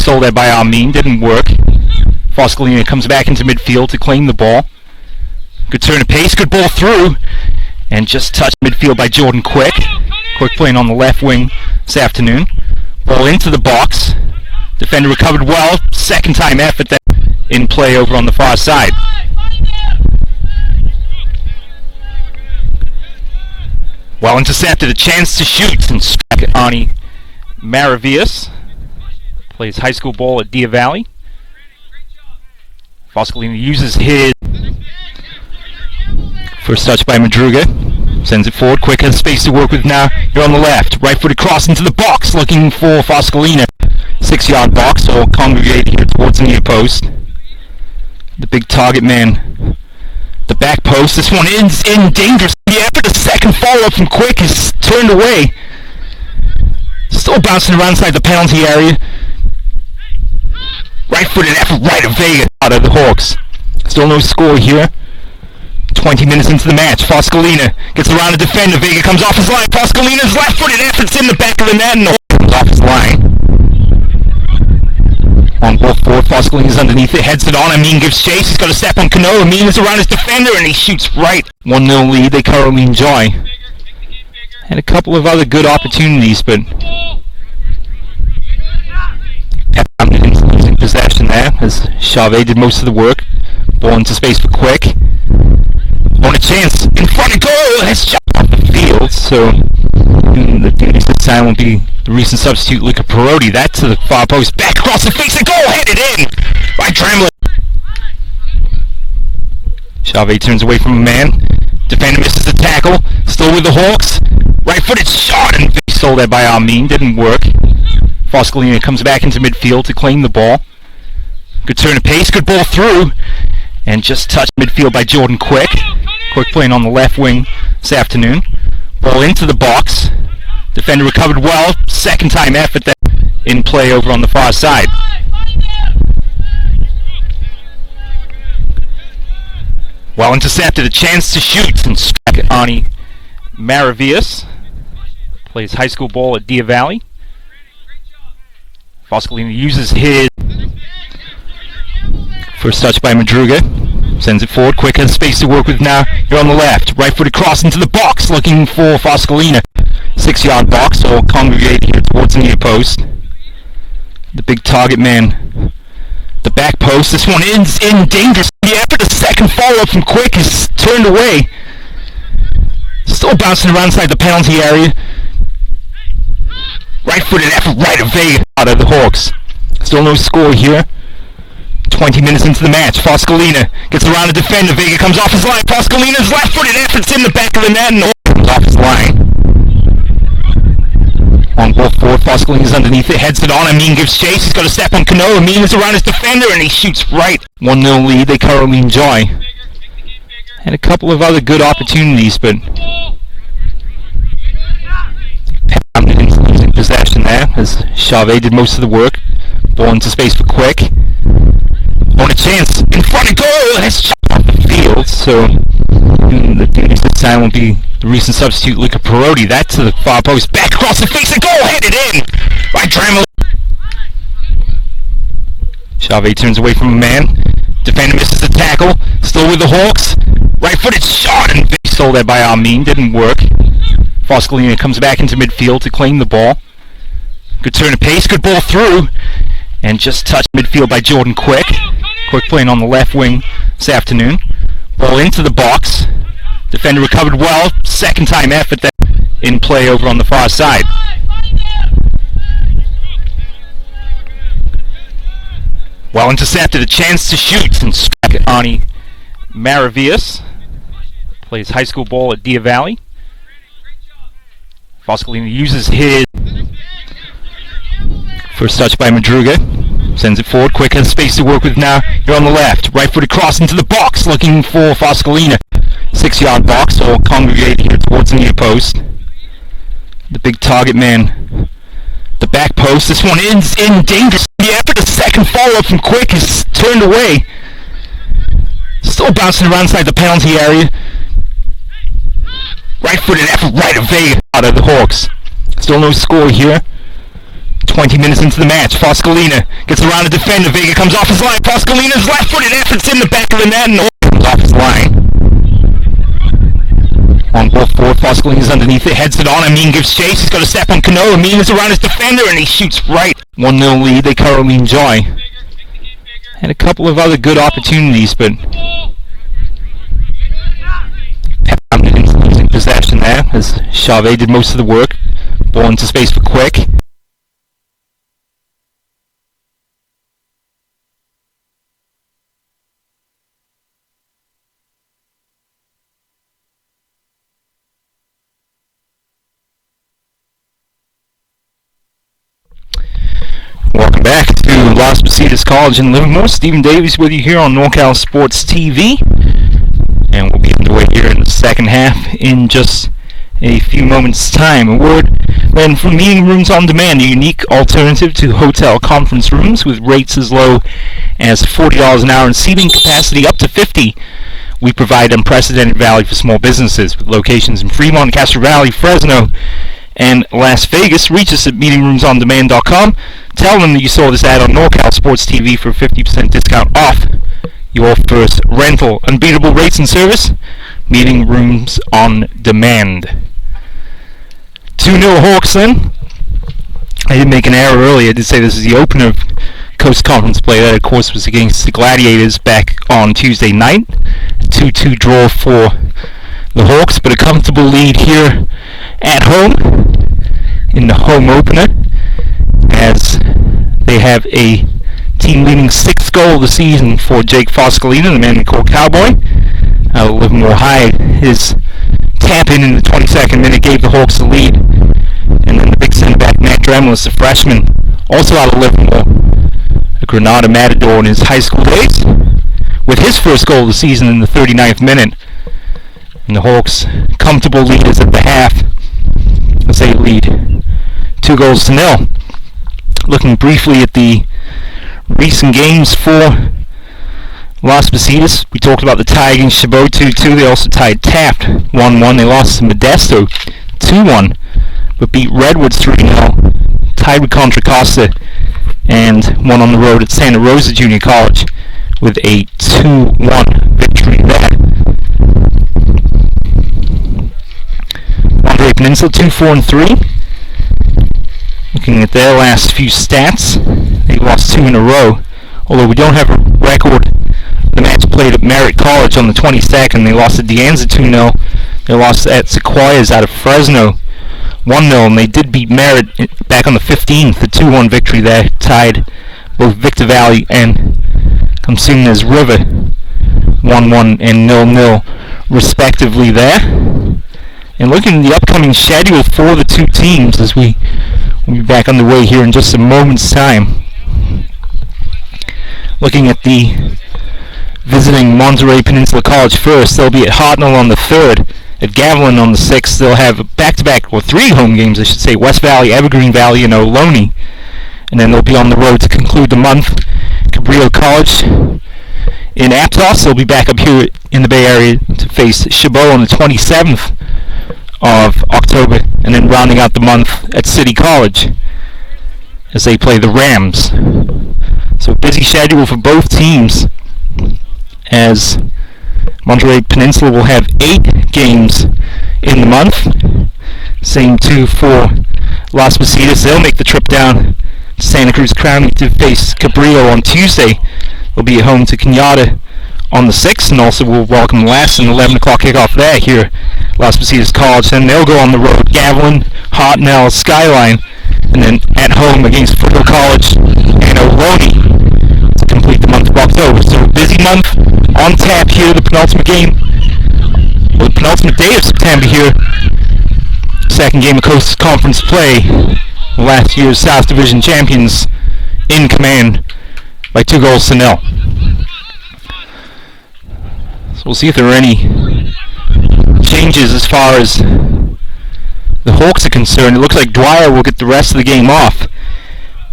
stole that by Armin, didn't work. Foscolina comes back into midfield to claim the ball. Good turn of pace, good ball through, and just touched midfield by Jordan Quick. Quick playing on the left wing this afternoon. Ball into the box. Defender recovered well. Second time effort that in play over on the far side. Well intercepted, a chance to shoot and strike at Ani Maravias. Plays high school ball at Deer Valley. Foscolina uses his first touch by Madruga. Sends it forward. Quick has space to work with now. Here on the left. Right footed cross into the box. Looking for Foscolina. 6-yard box. All congregate here towards the near post. The big target man. The back post. This one is in dangerous. The effort. The second follow-up from Quick is turned away. Still bouncing around inside the penalty area. Right footed effort right of Vega out of the Hawks. Still no score here. 20 minutes into the match. Foscolina gets around the defender. Vega comes off his line. Foscolina's left-footed effort's in the back of the net and the Hawk comes off his line. On ball forward, Foscolina's underneath it. Heads it on. Amin gives chase. He's got a step on Cano. Amin is around his defender and he shoots right. 1-0 lead they currently enjoy. Had a couple of other good opportunities, but in possession there as Chavez did most of the work. Ball into space for Quick. On a chance in front of goal. That's shot off the field. So the this time will be the recent substitute Luca Perotti. That to the far post. Back across the face. A goal headed in by Tremblay. Chavez turns away from a man. Defender misses the tackle. Still with the Hawks. Right-footed shot and stole that by Armin. Didn't work. Foscolina comes back into midfield to claim the ball. Good turn of pace. Good ball through. And just touched midfield by Jordan Quick. Quick playing on the left wing this afternoon. Ball into the box. Defender recovered well. Second time effort that in play over on the far side. Well intercepted, a chance to shoot and strike at Ani Maravias. Plays high school ball at Deer Valley. Foscolina uses his first touch by Madruga. Sends it forward. Quick has space to work with now. Here on the left. Right footed cross into the box. Looking for Foscolina. 6-yard box. All congregate here towards the near post. The big target man. The back post. This one is in dangerous. The effort. The second follow-up from Quick is turned away. Still bouncing around inside the penalty area. Right footed effort right of Vega out of the Hawks. Still no score here. 20 minutes into the match. Foscolina gets around the defender. Vega comes off his line. Foscolina's left-footed effort's in the back of the net and the Hawk comes off his line. On ball forward, Foscolina's underneath it. Heads it on. Amin gives chase. He's got a step on Cano. Amin is around his defender and he shoots right. 1-0 lead they currently enjoy. Had a couple of other good opportunities, but in possession there as Chavez did most of the work. Ball into space for Quick. On a chance in front of goal. That's shot off the field. So this time will be the recent substitute Luca Perotti. That to the far post. Back across the face. A goal headed in by Tremblay. Chavez turns away from a man. Defender misses the tackle. Still with the Hawks. Right-footed shot and stole that by Armin. Didn't work. Foscolina comes back into midfield to claim the ball. Good turn of pace. Good ball through. And just touched midfield by Jordan Quick. Quick playing on the left wing this afternoon. Ball into the box. Defender recovered well. Second time effort that in play over on the far side. Well intercepted, a chance to shoot and strike at Ani Maravias. Plays high school ball at Deer Valley. Foscolina uses his first touch by Madruga. Sends it forward. Quick has space to work with now. Here on the left. Right footed cross into the box. Looking for Foscolina. 6-yard box. All congregate here towards the near post. The big target man. The back post. This one is in dangerous. The effort. The second follow-up from Quick is turned away. Still bouncing around inside the penalty area. Right footed effort right of Vega out of the Hawks. Still no score here. 20 minutes into the match. Foscolina gets around a defender. Vega comes off his line. Foscolina's left-footed effort's in the back of the net and comes off his line. On ball forward, Foscolina's underneath it, heads it on. Amin gives chase. He's got to step on Cano. Amin is around his defender and he shoots right. 1-0 lead they currently enjoy. Had a couple of other good opportunities, but losing possession there as Chavez did most of the work. Ball into space for Quick. Welcome back to Las Positas College in Livermore. Stephen Davies with you here on NorCal Sports TV. And we'll be underway here in the second half in just a few moments' time. A word then from Meeting Rooms on Demand, a unique alternative to hotel conference rooms with rates as low as $40 an hour and seating capacity up to 50. We provide unprecedented value for small businesses with locations in Fremont, Castro Valley, Fresno, and Las Vegas. Reach us at meetingroomsondemand.com. Tell them that you saw this ad on NorCal Sports TV for a 50% discount off your first rental. Unbeatable rates and service. Meeting Rooms on Demand. 2-0 Hawks then. I did make an error earlier. I did say this is the opener of Coast Conference play. That, of course, was against the Gladiators back on Tuesday night. 2-2 draw for the Hawks, but a comfortable lead here at home in the home opener as they have a team-leading 6th goal of the season for Jake Foscolina, the man we call Cowboy. Livermore High, his tap-in the 22nd minute gave the Hawks the lead. And then the big centre-back, Matt Dremelis, the freshman, also out of Livermore, a Granada Matador in his high school days, with his first goal of the season in the 39th minute. And the Hawks, comfortable leaders at the half, as they lead 2-0. Looking briefly at the recent games for Las Positas, we talked about the tie against Chabot 2-2. They also tied Taft 1-1. They lost to Modesto 2-1, but beat Redwoods 3-0. Tied with Contra Costa and won on the road at Santa Rosa Junior College with a 2-1 victory there. Monterey Peninsula 2-4-3. Looking at their last few stats, they lost 2 in a row. Although we don't have a record, the match played at Merritt College on the 22nd. They lost at De Anza 2-0. They lost at Sequoias out of Fresno 1-0, and they did beat Merritt back on the 15th, the 2-1 victory there, tied both Victor Valley and Comsunes River 1-1 and 0-0 respectively there. And looking at the upcoming schedule for the two teams as we will be back underway here in just a moment's time. Looking at the visiting Monterey Peninsula College first, they'll be at Hartnell on the 3rd, at Gavilan on the 6th. They'll have back-to-back, or 3 home games, I should say, West Valley, Evergreen Valley, and Ohlone. And then they'll be on the road to conclude the month. Cabrillo College in Aptos. They'll be back up here in the Bay Area to face Chabot on the 27th of October, and then rounding out the month at City College as they play the Rams. So busy schedule for both teams as Monterey Peninsula will have 8 games in the month. Same too for Las Positas. They'll make the trip down to Santa Cruz County to face Cabrillo on Tuesday. They'll be at home to Cañada on the 6th, and also will welcome last an 11 o'clock kickoff there here at Las Positas College. Then they'll go on the road, Gavilan, Hartnell, Skyline, and then at home against Foothill College and Ohlone to complete the month of October. So a busy month on tap here, the penultimate game, or the penultimate day of September here. Second game of Coast Conference play. Last year's South Division champions in command by 2-0. So we'll see if there are any changes as far as the Hawks are concerned. It looks like Dwyer will get the rest of the game off,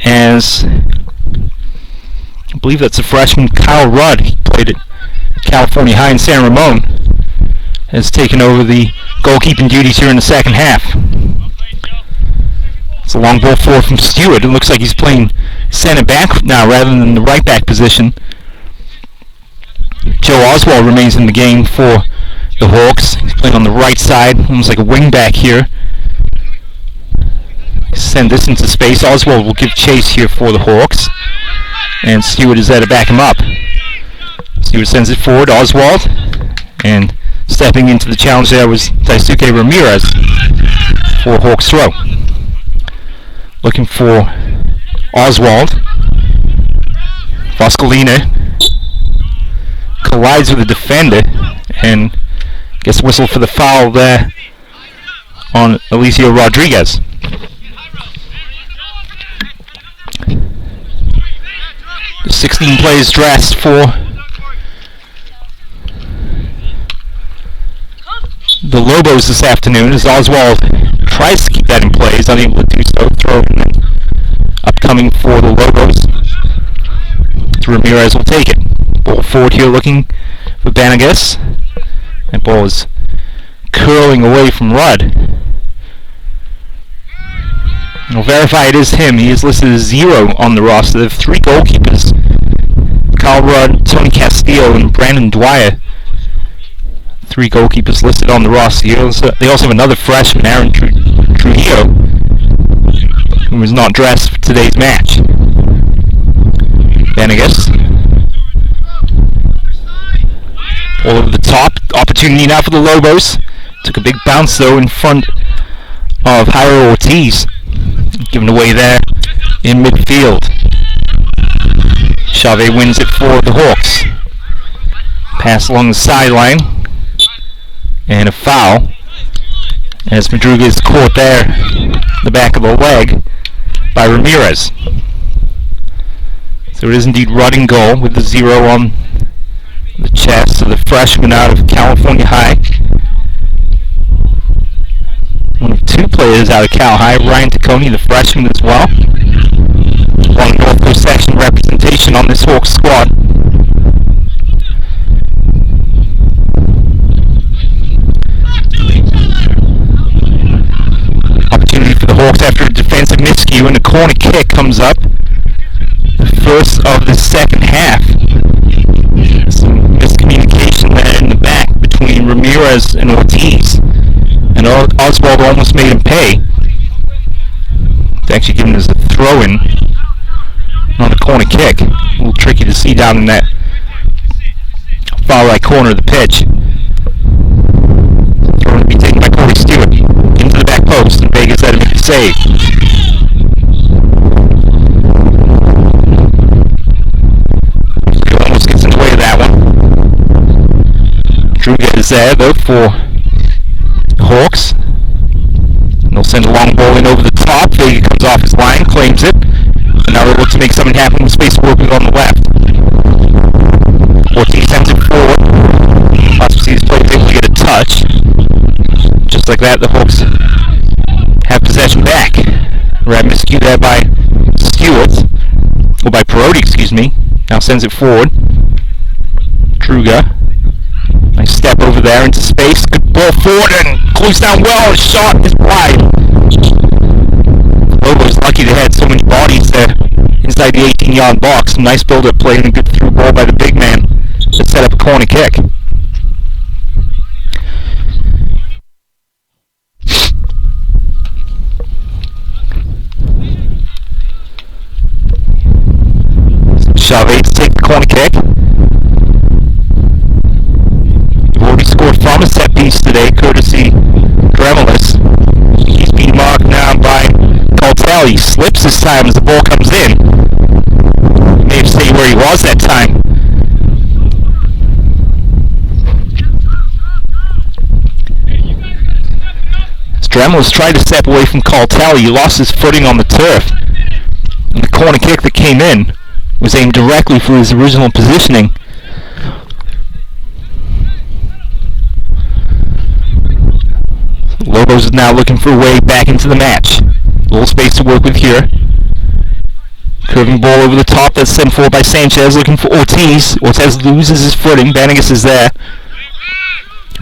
as I believe that's a freshman, Kyle Rudd. He played at California High in San Ramon, has taken over the goalkeeping duties here in the second half. It's a long ball forward from Stewart. It looks like he's playing center back now rather than the right back position. Joe Oswald remains in the game for the Hawks. He's playing on the right side, almost like a wing back here. Send this into space. Oswald will give chase here for the Hawks. And Stewart is there to back him up. Stewart sends it forward. Oswald. And stepping into the challenge there was Daisuke Ramirez for Hawks throw. Looking for Oswald. Foscolina collides with the defender and gets whistled for the foul there on Alicio Rodriguez. The 16 players dressed for the Lobos this afternoon as Oswald tries to keep that in play. He's unable to do so. Throw upcoming for the Lobos. Ramirez will take it. Ball forward here looking for Banegas. That ball is curling away from Rudd. I'll verify it is him. He is listed as 0 on the roster. They have 3 goalkeepers. Kyle Rudd, Tony Castillo, and Brandon Dwyer. 3 goalkeepers listed on the roster here. They also have another freshman, Aaron Trujillo, who was not dressed for today's match. Banegas. All over the top. Opportunity now for the Lobos. Took a big bounce though in front of Jairo Ortiz. Given away there in midfield. Chavez wins it for the Hawks. Pass along the sideline. And a foul. As Madruga is caught there, the back of the leg by Ramirez. So it is indeed Rudd in goal with the 0 on the chest of the freshman out of California High. One of 2 players out of Cal High, Ryan Tacconi, the freshman as well. One North Coast section representation on this Hawks squad. Opportunity for the Hawks after a defensive miscue, and a corner kick comes up. The first of the second half. Some miscommunication there in the back between Ramirez and Ortiz. And Oswald almost made him pay. It's actually given us a throw-in on a corner kick. A little tricky to see down in that far right corner of the pitch. Throw to be taken by Corey Stewart. Into the back post, and Vegas had to make the save. Almost gets in the way of that one. Druga is there though for the Hawks. And they'll send a long ball in over the top. Vega comes off his line, claims it. And now they look to make something happen with space working on the left. Ortiz sends it forward. Positas plays able to get a touch. Just like that, the Hawks have possession back. Rat miscue there by Stewart. Or by Perotti, excuse me. Now sends it forward. Druga. Nice step over there into space. Good ball forward and close down well. The shot is wide. Lobo's lucky they had so many bodies there inside the 18-yard box. Some nice build-up play and a good through ball by the big man to set up a corner kick. Chavez to take the corner kick. We've already scored from a set piece today, courtesy Dremelis. He's being marked now by Coltel. He slips this time as the ball comes in. He may have stayed where he was that time. As Dremelis tried to step away from Coltel, he lost his footing on the turf. And the corner kick that came in was aimed directly for his original positioning. Lobos is now looking for a way back into the match. A little space to work with here. Curving ball over the top, that's sent forward by Sanchez, looking for Ortiz. Ortiz loses his footing. Banegas is there.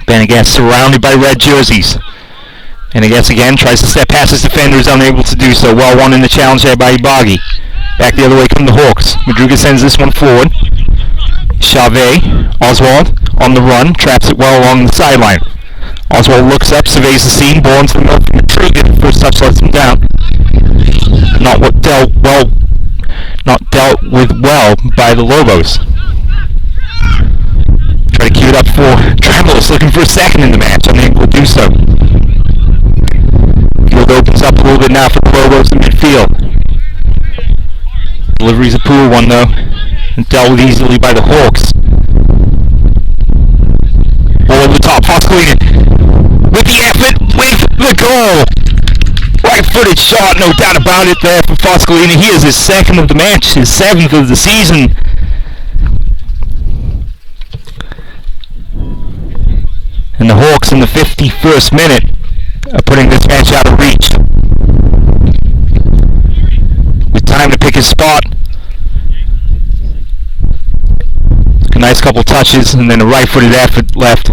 Banegas surrounded by red jerseys. And I guess again, tries to step past his defender, is unable to do so. Well won in the challenge there by Ibagi. Back the other way come the Hawks. Madruga sends this one forward. Chavez, Oswald, on the run, traps it well along the sideline. Oswald looks up, surveys the scene, ball into the middle from Madruga. First touch lets him down. Not dealt with well by the Lobos. Try to cue it up for Trembles, looking for a second in the match, unable to do so. Field opens up a little bit now for the Lobos in midfield. Delivery's a poor one though, and dealt with easily by the Hawks. Ball over the top, Foscolini with the effort, with the goal! Right-footed shot, no doubt about it there for Foscolini. He is his second of the match, his 7th of the season. And the Hawks in the 51st minute are putting this match out of reach. With time to pick his spot. A nice couple touches and then a right-footed effort left.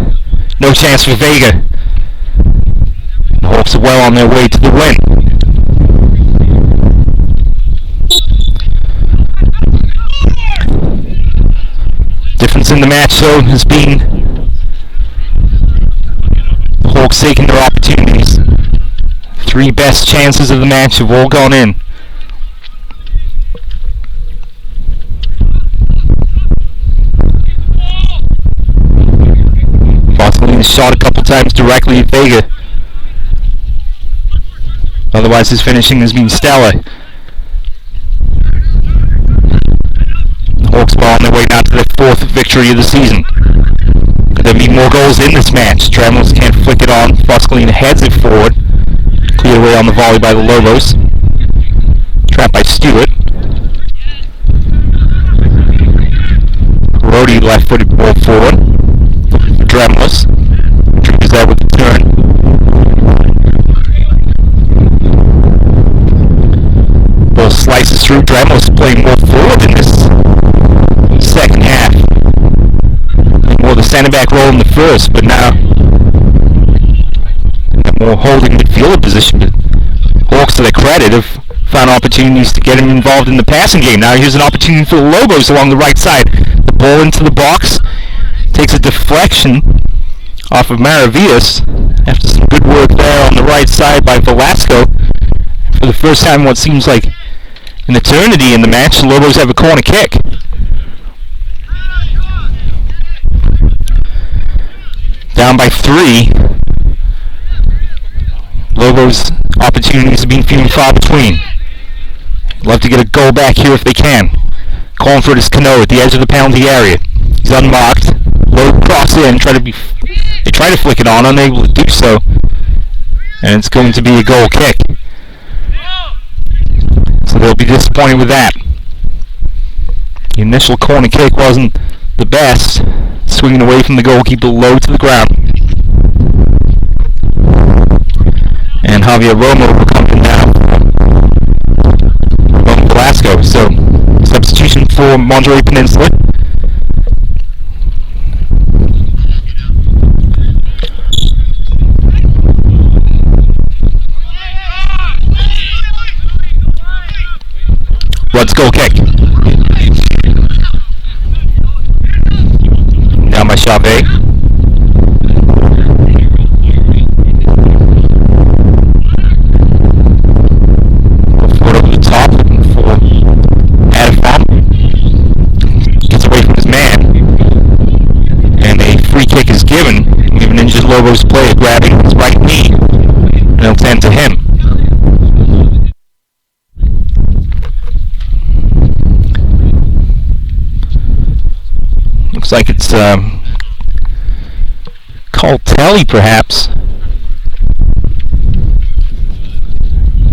No chance for Vega. The Hawks are well on their way to the win. Difference in the match though has been the Hawks taking their opportunities. 3 best chances of the match have all gone in. Foscolini shot a couple times directly at Vega. Otherwise his finishing has been stellar. The Hawks are on their way now to their 4th victory of the season. Could there be more goals in this match? Trembles can't flick it on. Foscolini heads it forward. Cleared away on the volley by the Lobos. Trapped by Stewart. Rody left-footed ball forward. Dremlis. Triggers that with the turn. Ball slices through. Dremlis playing more forward in this second half. More the center back role in the first, but now more holding midfielder position. But Hawks, to their credit, have found opportunities to get him involved in the passing game. Now here's an opportunity for the Lobos along the right side. The ball into the box. Takes a deflection off of Maravillas after some good work there on the right side by Velasco. For the first time in what seems like an eternity in the match, the Lobos have a corner kick. Down by 3. Lobos' opportunities have been few and far between. Love to get a goal back here if they can. Calling for it is Cano at the edge of the penalty area. He's unmarked. Low cross in. They try to flick it on, unable to do so. And it's going to be a goal kick. So they'll be disappointed with that. The initial corner kick wasn't the best. Swinging away from the goalkeeper, low to the ground. And Javier Romo will come in now. Romo Velasco. So substitution for Monterey Peninsula. Rudd's goal kick. Down by Chavez. Foot over the top for Adafom. Gets away from his man. And a free kick is given. We have an injured Lobos player grabbing his right knee. And it'll tend to him. Looks like it's Caltelli, perhaps.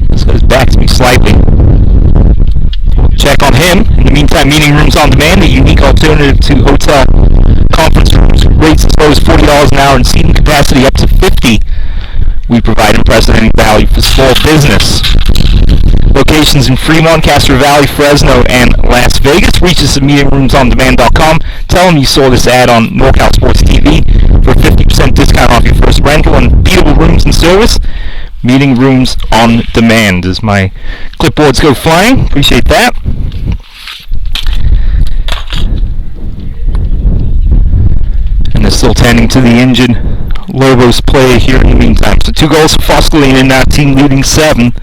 This goes back to me slightly. We'll check on him. In the meantime, meeting rooms on demand, a unique alternative to hotel conference rooms. Rates as low as $40 an hour and seating capacity up to 50. We provide unprecedented value for small business. Locations in Fremont, Castro Valley, Fresno, and Las Vegas. Reach us at meetingroomsondemand.com. Tell them you saw this ad on NorCal Sports TV. for a 50% discount off your first rental on beatable rooms and service. Meeting rooms on demand as my clipboards go flying. Appreciate that. And they're still tending to the injured Lobos player here in the meantime. So 2 goals for Foscolina, now team leading 7.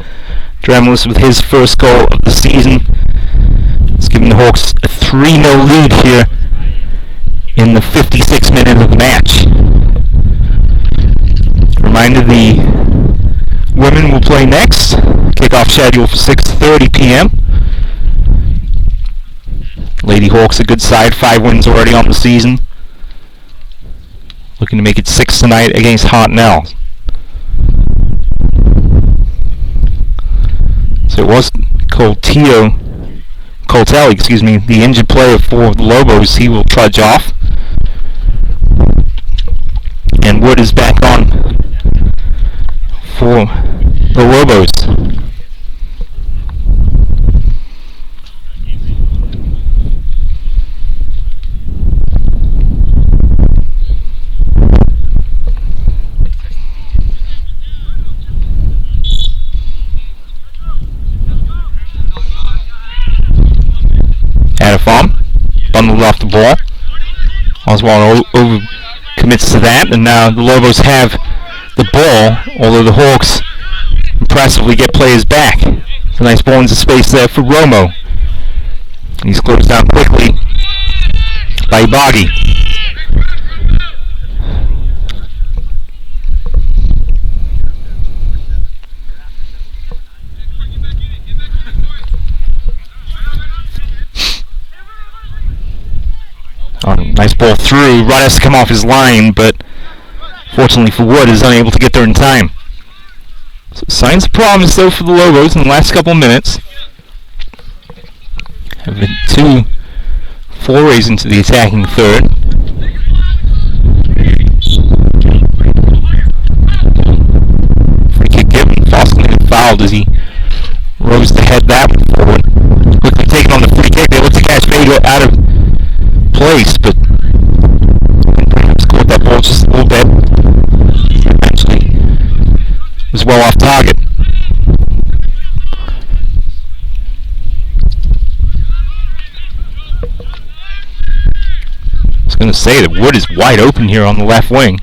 Dremlis with his first goal of the season. It's giving the Hawks a 3-0 lead here in the 56th minute of the match. Reminder, the women will play next. Kickoff schedule for 6:30 p.m. Lady Hawks a good side, 5 wins already on the season. Looking to make it 6 tonight against Hartnell. So it was Coltelli, the injured player for the Lobos. He will trudge off. And Wood is back on for the Lobos. Adafom bundled off the ball. Oswald over commits to that, and now the Lobos have the ball, although the Hawks impressively get players back. It's a nice ball into space there for Romo. He's closed down quickly by Ibagi. Oh, nice ball through. Rudd has to come off his line, but fortunately for Wood, is unable to get there in time. So signs of problems though for the Lobos in the last couple of minutes. Have been 2 forays into the attacking third. Free kick given. Foscolina fouled as he rose to head that one forward. Quickly taken on the free kick. They look to catch Vega out of place, but perhaps caught that ball just a little bit. Eventually was well off target. I was going to say that Wood is wide open here on the left wing.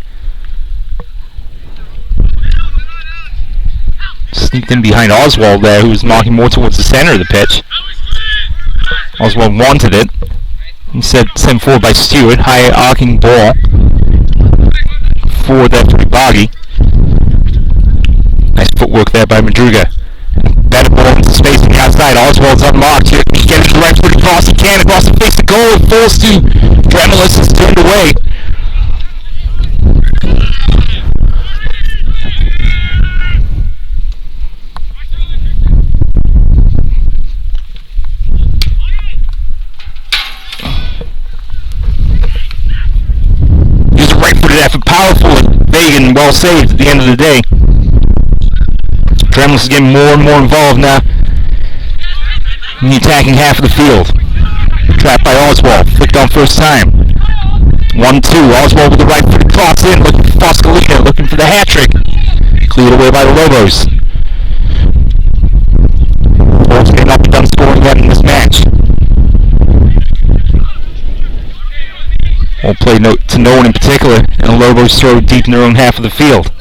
Sneaked in behind Oswald there, who was marking more towards the center of the pitch. Oswald wanted it. Instead, sent forward by Stewart. High arcing ball. Forward there for Ibagi. Nice footwork there by Madruga. Better ball into space on the outside. Oswald's unmarked here. He's getting the right foot across. He can across the face of goal. It falls to Dremlis. Is turned away. Effort, powerful, vague, and well saved at the end of the day. Dremlis is getting more and more involved now in the attacking half of the field. Trapped by Oswald, flicked on first time. 1-2, Oswald with the right foot cross in, looking for Foscolina, looking for the hat trick. Cleared away by the Lobos. Hawks may not be done scoring yet in this match. Won't play to no one in particular, and the Lobos throw deep in their own half of the field.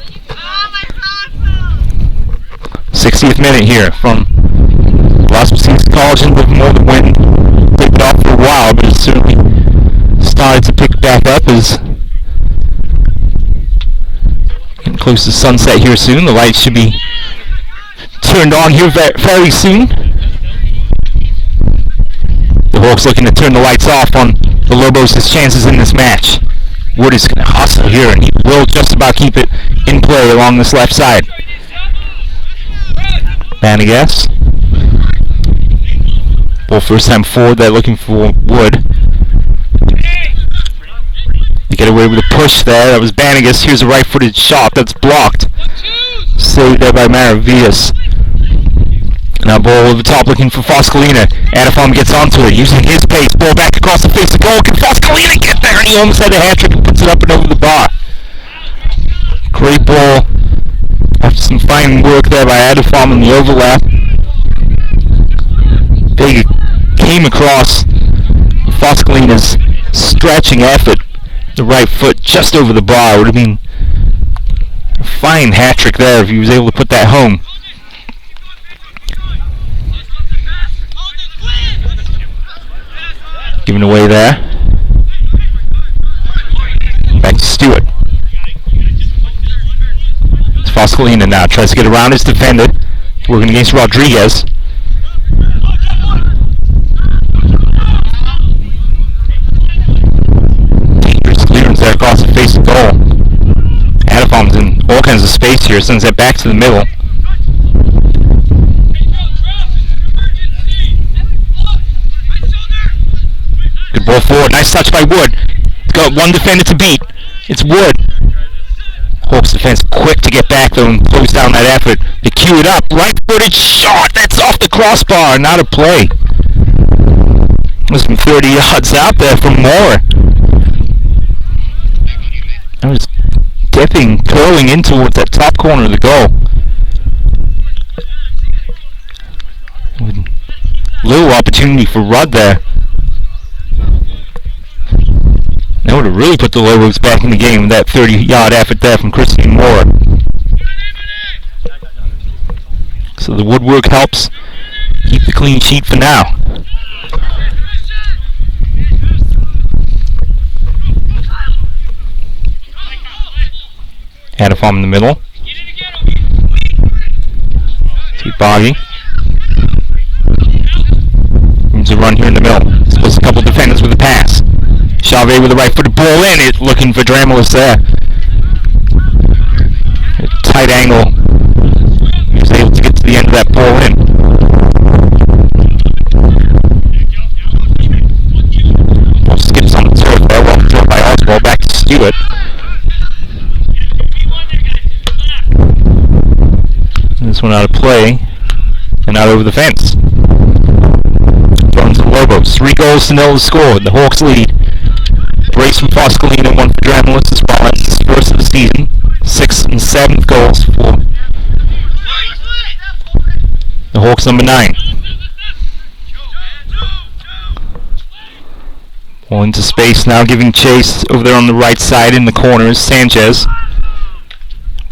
60th minute here from Las Positas College in Livermore. The wind picked off for a while, but it's certainly started to pick back up as getting close to sunset here soon. The lights should be turned on here very soon. The Hawks looking to turn the lights off on the Lobos' chances in this match. Wood is going to hustle here, and he will just about keep it in play along this left side. Hernandez. Ball first time forward. They're looking for Wood. They get away with a push there. That was Banigas. Here's a right-footed shot that's blocked. Saved there by Maravillas. Now ball over the top looking for Foscolina. Adafom gets onto it, using his pace. Ball back across the face of goal. Can Foscolina get there? And he almost had a hat trick and puts it up and over the bar. Great ball. After some fine work there by Adafom in the overlap. They came across Foscolina's stretching effort. The right foot just over the bar. Would have been a fine hat trick there if he was able to put that home. Given away there. Back to Stewart. It's Foscolina now. Tries to get around his defender. Working against Rodriguez. Dangerous clearance there across the face of goal. Adafom's in all kinds of space here. Sends that back to the middle. Good ball forward. Nice touch by Wood. He's got one defender to beat. It's Wood. Hawks defense quick to get back though and close down that effort. They cue it up. Right-footed shot. That's off the crossbar. Not a play. There's some 30 yards out there from Moore. That was dipping, curling in towards that top corner of the goal. Little opportunity for Rudd there. That would have really put the Lobos back in the game with that 30-yard effort there from Cristian Moore. So the woodwork helps keep the clean sheet for now. Adafom in the middle. To Boggy. Needs a run here in the middle. Splits a couple defenders with a pass. Javier with the right-footed ball in it, looking for Dramolis there. A tight angle. He was able to get to the end of that ball in. Ball skips on the turf there, well thrown by Oswald, back to Stewart. This one out of play, and out over the fence. Thrown to the Lobos. 3 goals to 0 to score. The Hawks lead. Brace from Foscolina, 1 for Dramolis as well. That's his first of the season. 6th and 7th goals for the Hawks, number 9. Ball into space now, giving chase over there on the right side in the corners. Sanchez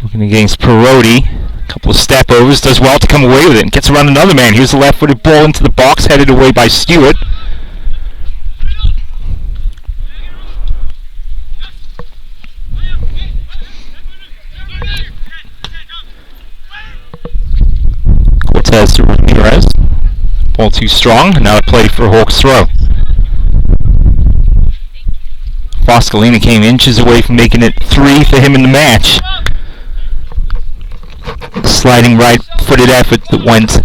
looking against Perotti. A couple of step overs, does well to come away with it and gets around another man. Here's the left-footed ball into the box, headed away by Stewart. Cortes to Ramirez. Ball too strong, and now a play for Hawks throw. Foscolina came inches away from making it 3 for him in the match. Sliding right-footed effort that went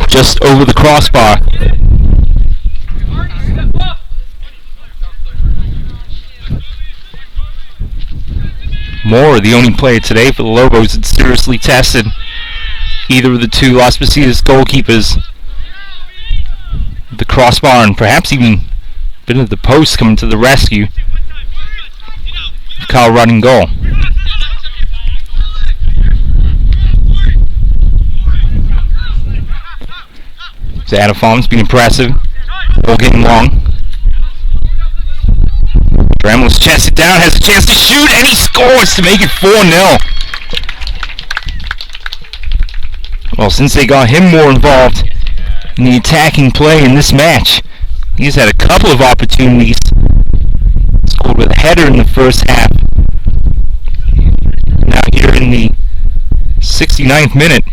just over the crossbar. Moore, the only player today for the Lobos that seriously tested either of the 2 Las Positas goalkeepers. The crossbar and perhaps even a bit of the post coming to the rescue. Kyle running goal. Adafom's been impressive. Ball getting long. Dramolis chests it down, has a chance to shoot, and he scores to make it 4-0. Well, since they got him more involved in the attacking play in this match, he's had a couple of opportunities. Scored with a header in the first half. Now here in the 69th minute.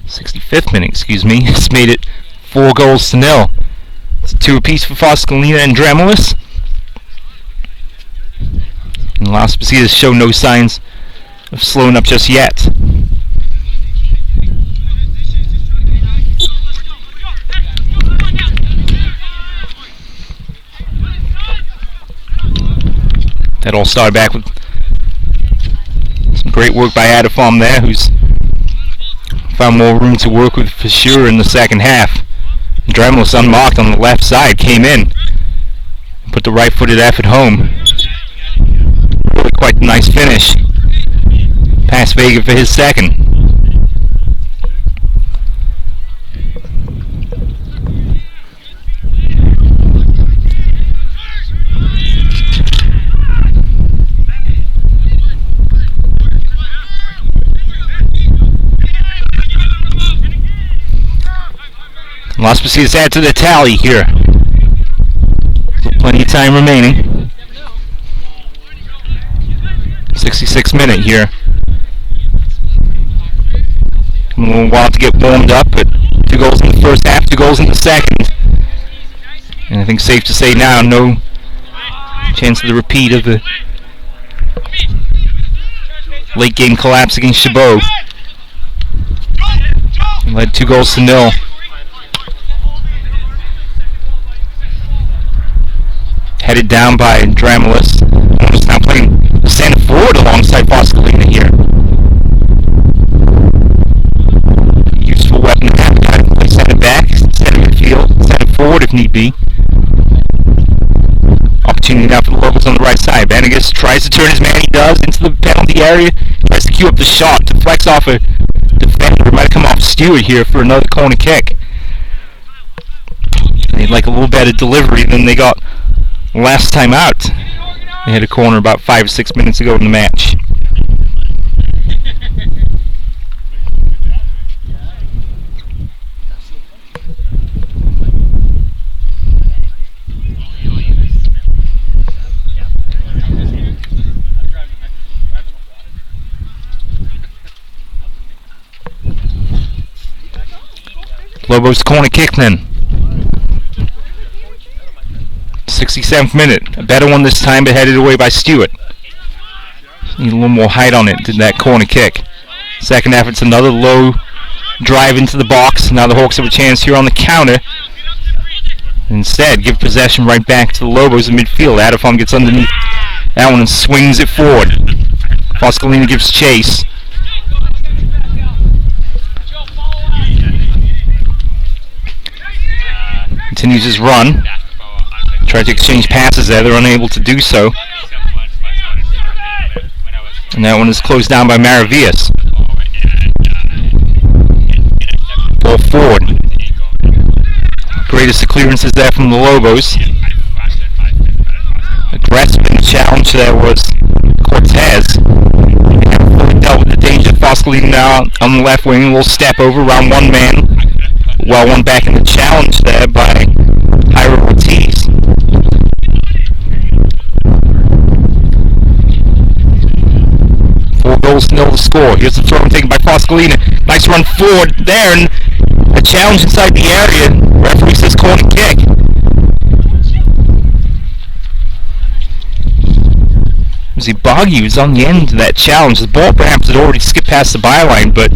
65th minute, excuse me. It's made it 4 goals to 0. It's a 2 apiece for Foscolina and Dramolis. And Las Positas show no signs of slowing up just yet. That all started back with some great work by Adafom there, who's found more room to work with for sure in the second half. Dramolis unmarked on the left side, came in, put the right-footed effort home. quite a nice finish. Past Vega for his second. Las Positas add to the tally here. Still plenty of time remaining. 66 minute here. A little while to get warmed up, but 2 goals in the first half, 2 goals in the second. And I think safe to say now, no chance of the repeat of the late game collapse against Chabot. Led 2-0. Headed down by Dramolis. Almost now playing center forward alongside Boscolina here. Useful weapon to have. Guy can play center back, center midfield, center forward if need be. Opportunity now for the Lobos on the right side. Vanegas tries to turn his man. He does into the penalty area. Tries to cue up the shot to flex off a defender. Might come off Stewart here for another corner kick. They'd like a little better delivery than they got last time out. They hit a corner about 5 or 6 minutes ago in the match. Lobos corner kick then. 67th minute. A better one this time, but headed away by Stewart. Need a little more height on it than that corner kick. Second half, it's another low drive into the box. Now the Hawks have a chance here on the counter. Instead, give possession right back to the Lobos in midfield. Adafom gets underneath that one and swings it forward. Boscolina gives chase. Continues his run. Tried to exchange passes there. They're unable to do so. And that one is closed down by Maravillas. Ball forward. Greatest of clearances there from the Lobos. Aggressive in the challenge there was Cortes. Fully dealt with the danger. Boscolina now on the left wing. A little step over around one man. Well, one back in the challenge there by Jairo Ortiz. Four goals to nil to score. Here's the throw taken by Boscolina. Nice run forward there, and a challenge inside the area. Referee says corner kick. Zibagi was on the end of that challenge. The ball perhaps had already skipped past the byline, but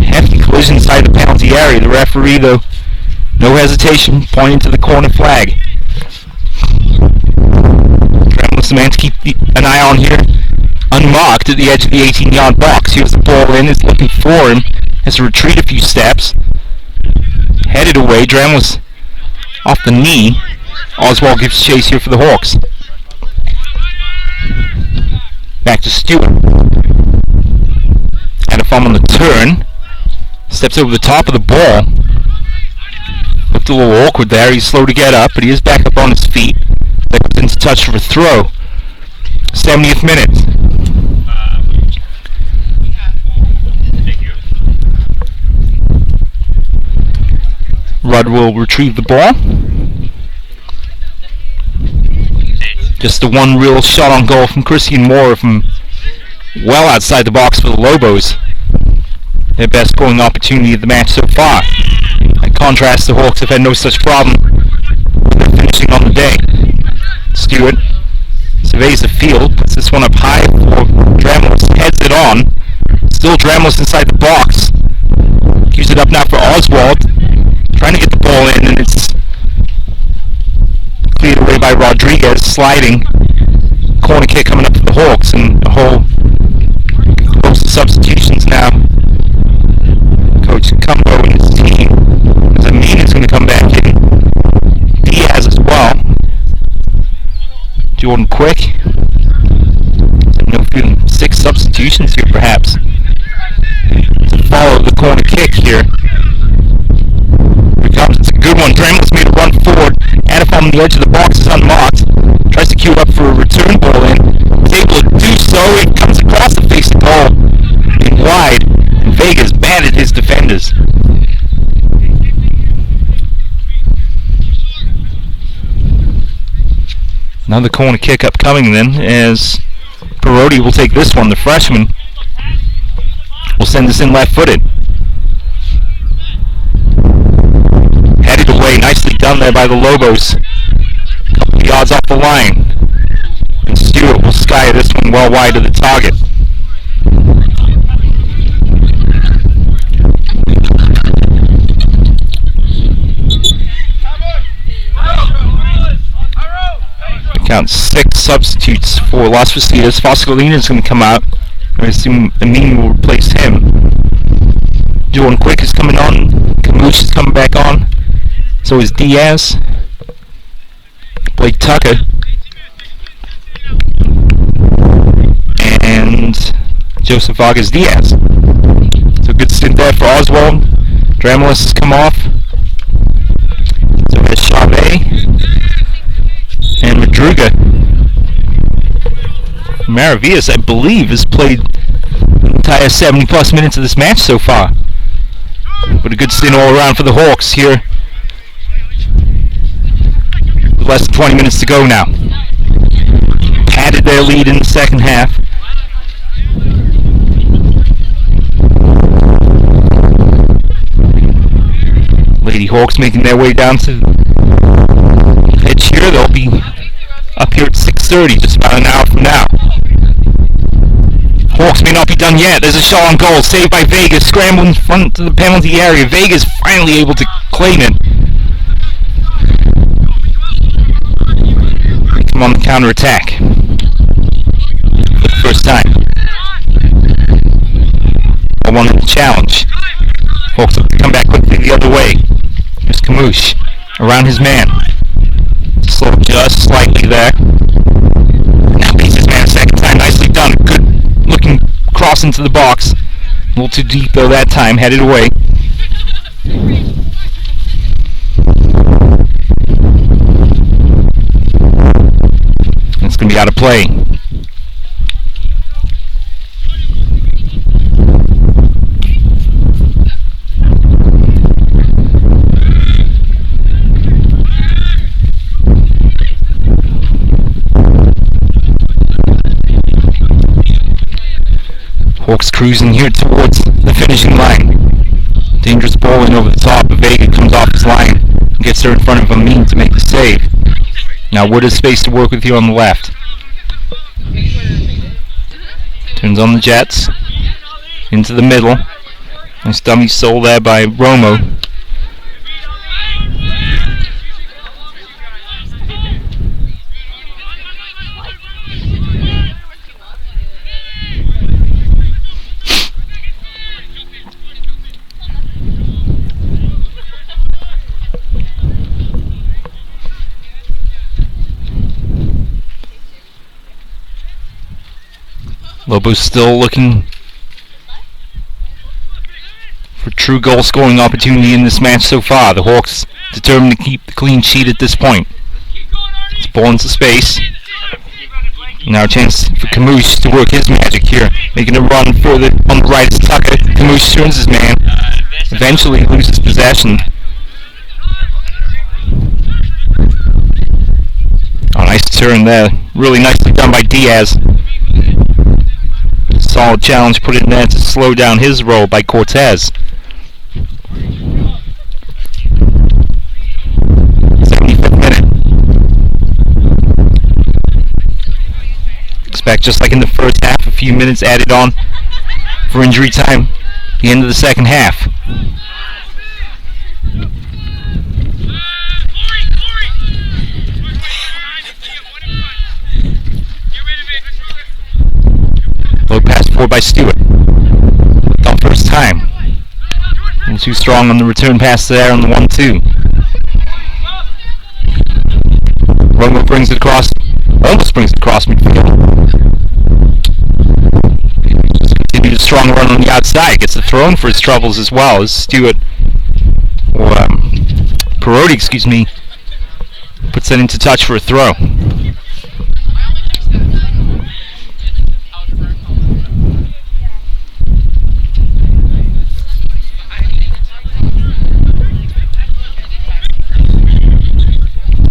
hefty collision inside the penalty area. The referee, though, no hesitation, pointing to the corner flag. Dremlis, the man to keep an eye on here, unmarked at the edge of the 18-yard box. Here's the ball in, is looking for him, has to retreat a few steps. Headed away, Dremlis off the knee. Oswald gives chase here for the Hawks. Back to Stewart. Adafom on the turn. Steps over the top of the ball. Looked a little awkward there. He's slow to get up, but he is back up on his feet. That goes into touch for a throw. 70th minute. Rudd will retrieve the ball. Just the one real shot on goal from Cristian Moore from well outside the box for the Lobos. Their best scoring opportunity of the match so far. In contrast, the Hawks have had no such problem with their finishing on the day. Stewart surveys the field, puts this one up high for Dramos, heads it on. Still Dramos inside the box. Gives it up now for Oswald. Trying to get the ball in, and it's cleared away by Rodriguez, sliding. Corner kick coming up for the Hawks, and a whole host of substitutions now. Coach Kimball and his team. Jiminez is going to come back in. Diaz as well. Jordan Quick. substitutions here, perhaps, to follow the corner kick here. Here it comes. It's a good one. Dremels made a run forward. Adafom on the edge of the box is unmarked. Tries to queue up for a return ball in. Is able to do so. It comes across the face of the goal. And wide. And Vega's batted his defenders. Another corner kick upcoming then, as Perotti will take this one. The freshman will send this in left-footed. Headed away, nicely done there by the Lobos. A couple of yards off the line. And Stewart will sky this one well wide of the target. Count 6 substitutes for Las Positas. Foscolina is going to come out. I assume Amin will replace him. Juan Quick is coming on. Khamush is coming back on. So is Diaz. Blake Tucker. And Joseph Vargas Diaz. So good stint there for Oswald. Dramelis has come off. So there's Chavez. And Madruga. Maravillas, I believe, has played the entire 70-plus minutes of this match so far. But a good stint all around for the Hawks here. With less than 20 minutes to go now. Padded their lead in the second half. Lady Hawks making their way down to the pitch here. They'll be up here at 6:30, just about an hour from now. Hawks may not be done yet. There's a shot on goal, saved by Vegas, scrambling in front to the penalty area. Vegas finally able to claim it. They come on the counter-attack for the first time. I wanted the challenge. Hawks have to come back quickly the other way. Here's Khamush around his man. Slow just slightly there. Now beats his man a second time. Nicely done. Good looking cross into the box. A little too deep though that time. Headed away. It's going to be out of play. Hawks cruising here towards the finishing line. Dangerous ball in over the top, but Vega comes off his line and gets her in front of Amin to make the save. Now Wood has space to work with here on the left. Turns on the Jets. Into the middle. Nice dummy soul there by Romo. Lobo's still looking for true goal scoring opportunity in this match so far. The Hawks determined to keep the clean sheet at this point. It's ball into space. Now a chance for Khamush to work his magic here. Making a run further on the right is Tucker. Khamush turns his man. Eventually loses possession. Oh, nice turn there. Really nicely done by Diaz. Solid challenge put in there to slow down his roll by Cortes. 75th minute. Expect just like in the first half, a few minutes added on for injury time. The end of the second half. Low pass forward by Stewart. Not first time. And too strong on the return pass there on the 1-2. Romo brings it across. Almost brings it across midfield. a strong run on the outside. Gets the throw in for his troubles as well as Stewart, or Perotti, excuse me, puts it into touch for a throw.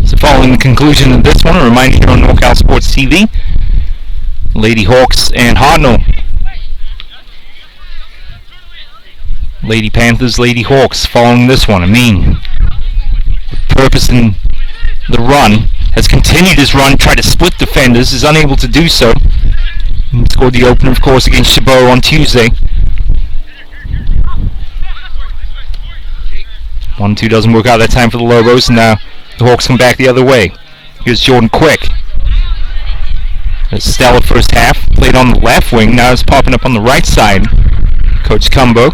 So following the conclusion of this one, a reminder here on NorCal Sports TV, Lady Hawks and Hartnell. Lady Panthers, Lady Hawks following this one. Amin, with purpose in the run, has continued his run, tried to split defenders, is unable to do so. He scored the opener, of course, against Chabot on Tuesday. 1-2 doesn't work out that time for the Lobos, and now the Hawks come back the other way. Here's Jordan Quick. A stellar first half, played on the left wing, now it's popping up on the right side. Coach Cumbo.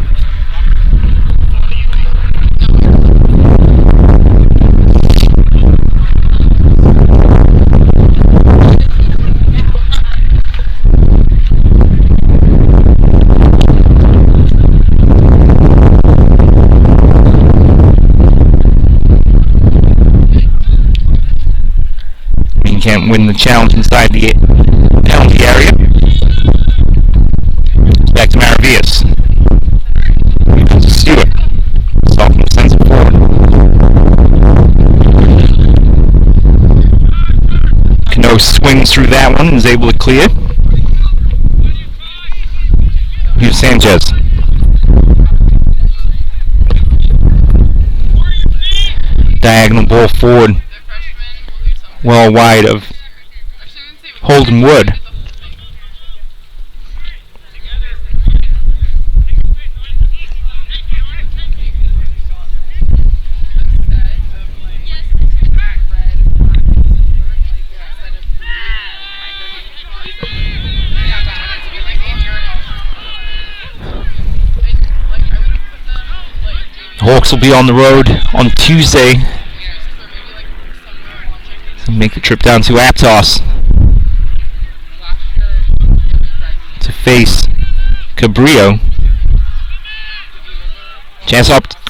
Can't win the challenge inside the penalty area. Back to Maravillas. Stewart. Sophomore sends it forward. Cano swings through that one and is able to clear. Here's Sanchez. Diagonal ball forward. Well wide of Holden Wood. The Hawks will be on the road on Tuesday. Make the trip down to Aptos to face Cabrillo.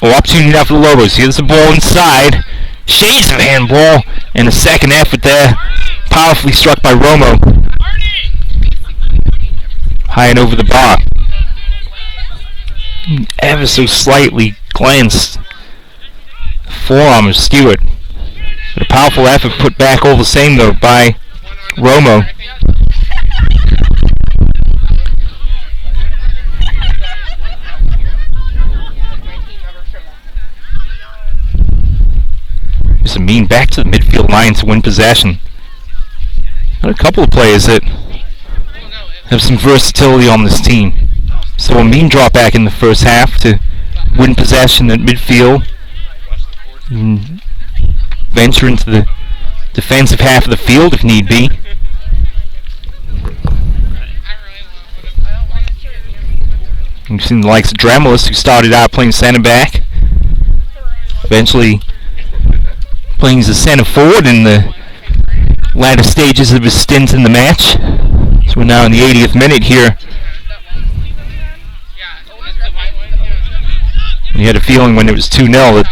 Opportunity now for the Lobos. Here's the ball inside. Shades of handball, and a second effort there. Powerfully struck by Romo. High and over the bar. Ever so slightly glanced the forearm of Stewart. But a powerful effort put back all the same, though, by Romo. Just a mean back to the midfield line to win possession. Got a couple of players that have some versatility on this team. So a mean drop back in the first half to win possession at midfield. Venture into the defensive half of the field if need be. We've seen the likes of Dremelis, who started out playing center back, eventually playing as a center forward in the latter stages of his stint in the match. So we're now in the 80th minute here. And you had a feeling when it was 2-0 that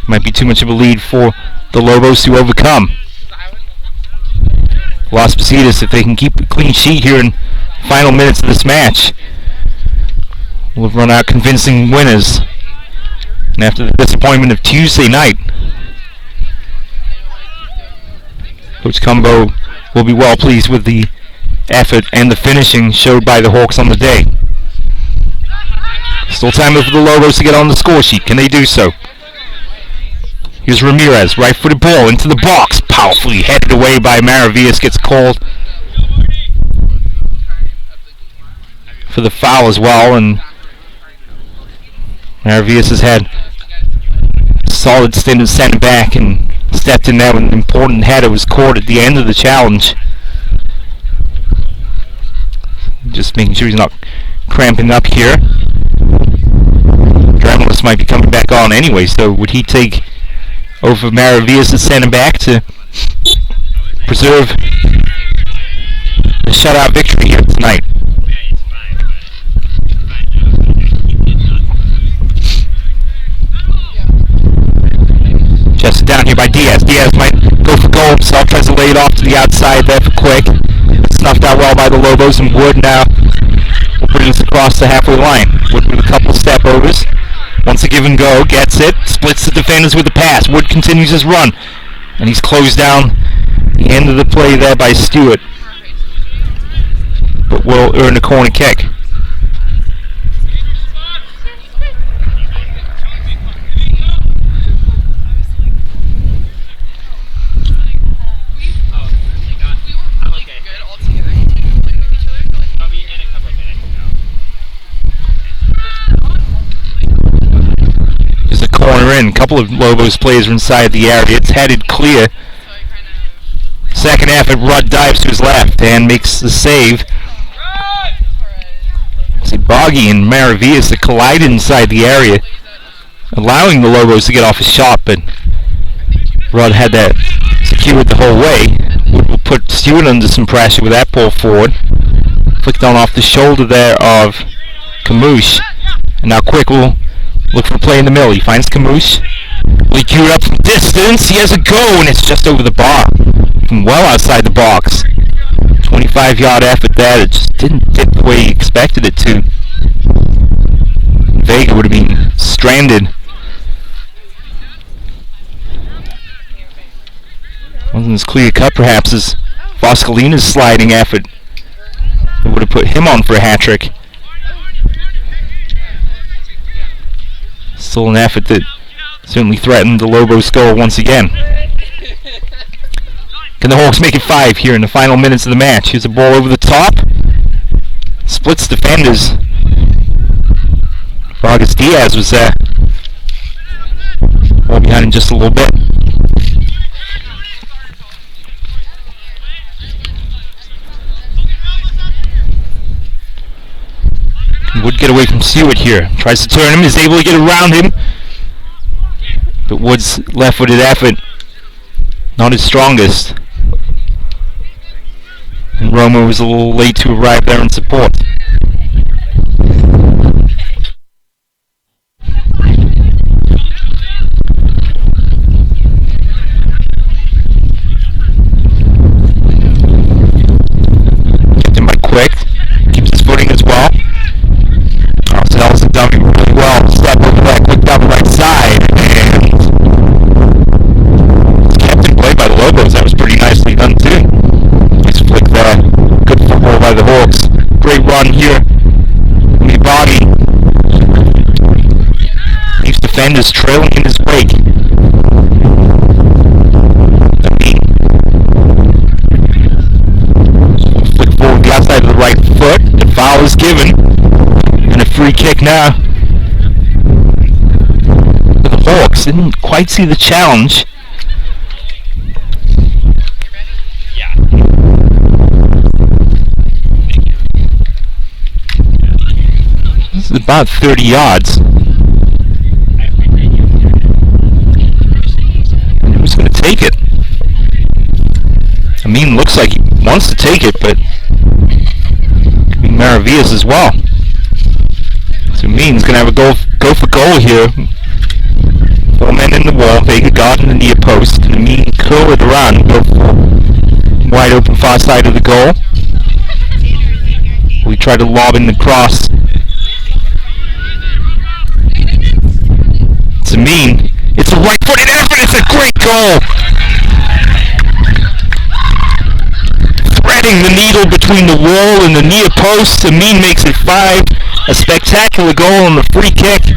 it might be too much of a lead for the Lobos to overcome. Las Positas, if they can keep a clean sheet here in the final minutes of this match, will have run out convincing winners. And after the disappointment of Tuesday night, Coach Cumbo will be well pleased with the effort and the finishing showed by the Hawks on the day. Still time for the Lobos to get on the score sheet. Can they do so? Here's Ramirez, right-footed ball into the box, powerfully headed away by Maravillas, gets called for the foul as well, and Maravillas has had a solid stint at center back and stepped in there when an important header was caught at the end of the challenge. Just making sure he's not cramping up here. Dremelis might be coming back on anyway, so would he take over Maravillas at center back to preserve the shutout victory here tonight? around here by Diaz. Diaz might go for goal himself, tries to lay it off to the outside there for Quick. Snuffed out well by the Lobos, and Wood now will bring us across the halfway line. Wood with a couple step overs. Wants a give and go, gets it, splits the defenders with the pass. Wood continues his run, and he's closed down the end of the play there by Stewart. But will earn a corner kick. There's a corner in. A couple of Lobos players are inside the area. It's headed clear. Second effort, Rudd dives to his left and makes the save. See Boggy and Maravillas that collide inside the area, allowing the Lobos to get off a shot, but Rudd had that secured the whole way. Will put Stewart under some pressure with that pull forward. Flicked on off the shoulder there of Khamush. And now Quick will look for a play in the middle. He finds Khamush. He queued up from distance. He has a go, and it's just over the bar. From well outside the box. 25-yard effort there. It just didn't dip the way he expected it to. Vega would have been stranded. Wasn't as clear cut perhaps as Foscolina's sliding effort. It would have put him on for a hat trick. Still an effort that certainly threatened the Lobos' goal once again. Can the Hawks make it 5 here in the final minutes of the match? Here's a ball over the top. Splits defenders. Vargas Diaz was there. Ball behind him just a little bit. Wood get away from Stewart here. Tries to turn him, is able to get around him. But Wood's left-footed effort, not his strongest. And Romo was a little late to arrive there in support. Kept him by Quick. Keeps his footing as well. Gonzalez and dummy really well. Step over that Quick down the right side. And it's kept in play by the Lobos. That was pretty nicely done too. Nice flick there. Good football by the Hawks. Great run here. Bobby. Leaves defenders trailing in his wake. Flick forward the outside of the right foot. The foul is given. And a free kick now. The Hawks didn't quite see the challenge. This is about 30 yards. And who's going to take it? I mean, looks like he wants to take it, but could be Maravillas as well. So Mean's going to have a go for goal here. 4 men in the wall. Vega got in the near post. And Mean curl it around and go for wide open far side of the goal. We try to lob in the cross. It's a Mean. It's a right-footed effort. It's a great goal. Threading the needle between the wall and the near post. Mean makes it 5. A spectacular goal on the free kick.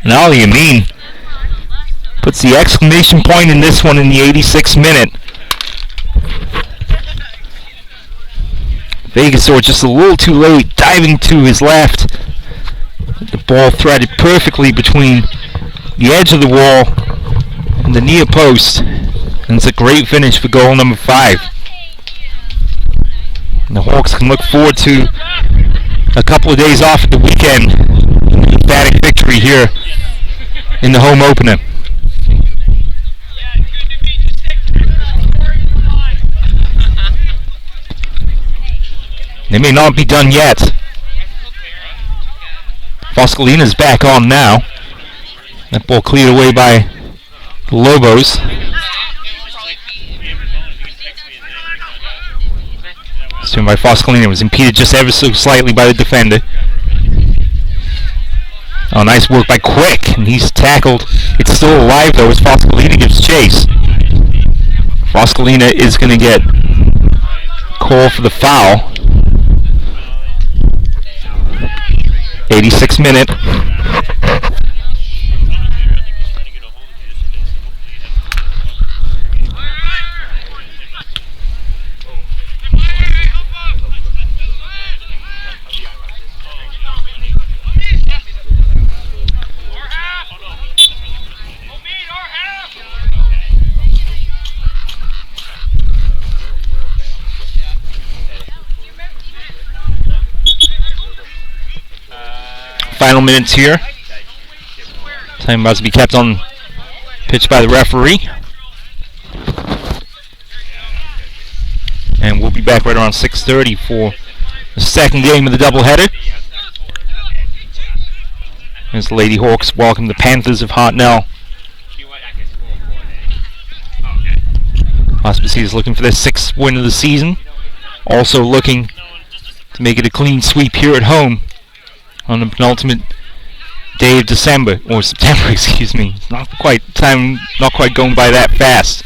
And Ali Amin puts the exclamation point in this one in the 86th minute. Vegasor just a little too late, diving to his left. The ball threaded perfectly between the edge of the wall and the near post. And it's a great finish for goal number 5. And the Hawks can look forward to a couple of days off at the weekend. An emphatic victory here in the home opener. They may not be done yet. Foscolina's back on now. That ball cleared away by the Lobos. Soon by Foscolina, was impeded just ever so slightly by the defender. Oh, nice work by Quick, and he's tackled. It's still alive though as Foscolina gives chase. Foscolina is going to get call for the foul. 86th minute. Final minutes here. Time about to be kept on pitch by the referee. And we'll be back right around 6:30 for the second game of the doubleheader. As the Lady Hawks welcome the Panthers of Hartnell. Positas looking for their 6th win of the season. Also looking to make it a clean sweep here at home on the penultimate day of December, or September, excuse me. It's not quite going by that fast.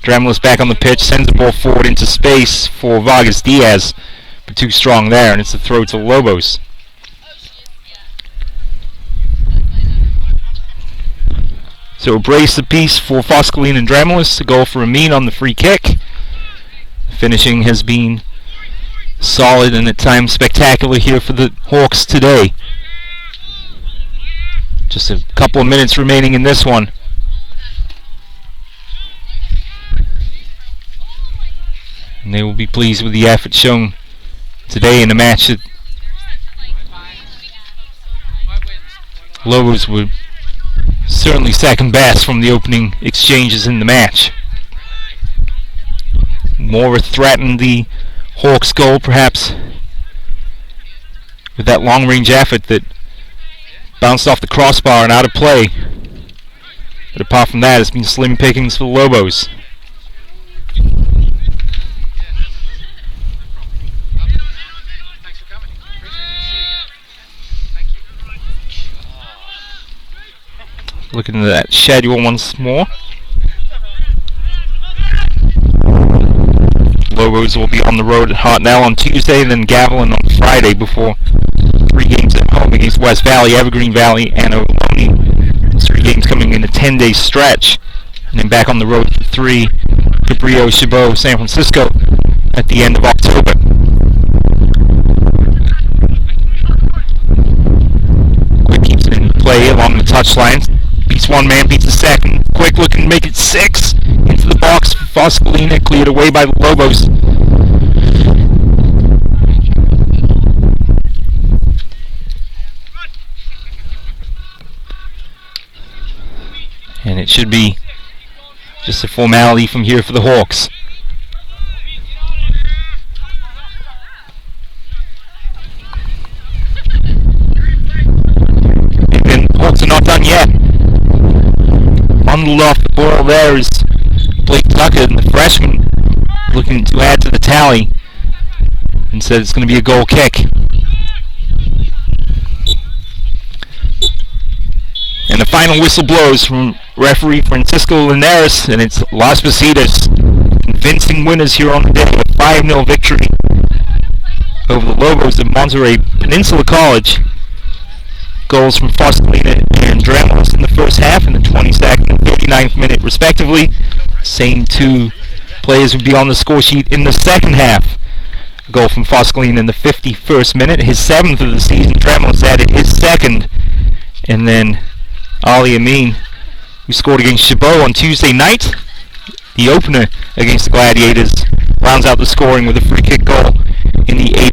Dremel back on the pitch, sends the ball forward into space for Vargas Diaz, but too strong there, and it's a throw to Lobos. So a brace apiece for Foscolina and Dremelis, a goal for Amin on the free kick. Finishing has been solid and at times spectacular here for the Hawks today. Just a couple of minutes remaining in this one. And they will be pleased with the effort shown today in a match that Lobos were certainly second best from the opening exchanges in the match. Mora threatened the Hawks goal perhaps with that long-range effort that bounced off the crossbar and out of play. But apart from that, it's been slim pickings for the Lobos. Looking at that schedule once more. Lobos will be on the road at Hartnell on Tuesday, then Gavilan on Friday before 3 games at home against West Valley, Evergreen Valley, and Ohlone. Those 3 games coming in a 10-day stretch. And then back on the road for 3, Cabrillo, Chabot, San Francisco at the end of October. Quick keeps it in play along the touchline. Beats one man, beats the second. Quick looking to make it 6. Into the box for Foscolina, cleared away by the Lobos. And it should be just a formality from here for the Hawks. And the Hawks are not done yet. Bundled off the ball there is Blake Tucker, the freshman, looking to add to the tally, and said it's going to be a goal kick. And the final whistle blows from referee Francisco Linares, and it's Las Positas convincing winners here on the day with a 5-0 victory over the Lobos of Monterey Peninsula College. Goals from Foscolina and Dremelis in the first half in the 22nd and 39th minute respectively. Same 2 players would be on the score sheet in the second half. A goal from Foscolina in the 51st minute, his 7th of the season. Dremelis added his 2nd. And then Ali Amin, who scored against Chabot on Tuesday night, the opener against the Gladiators, rounds out the scoring with a free kick goal in the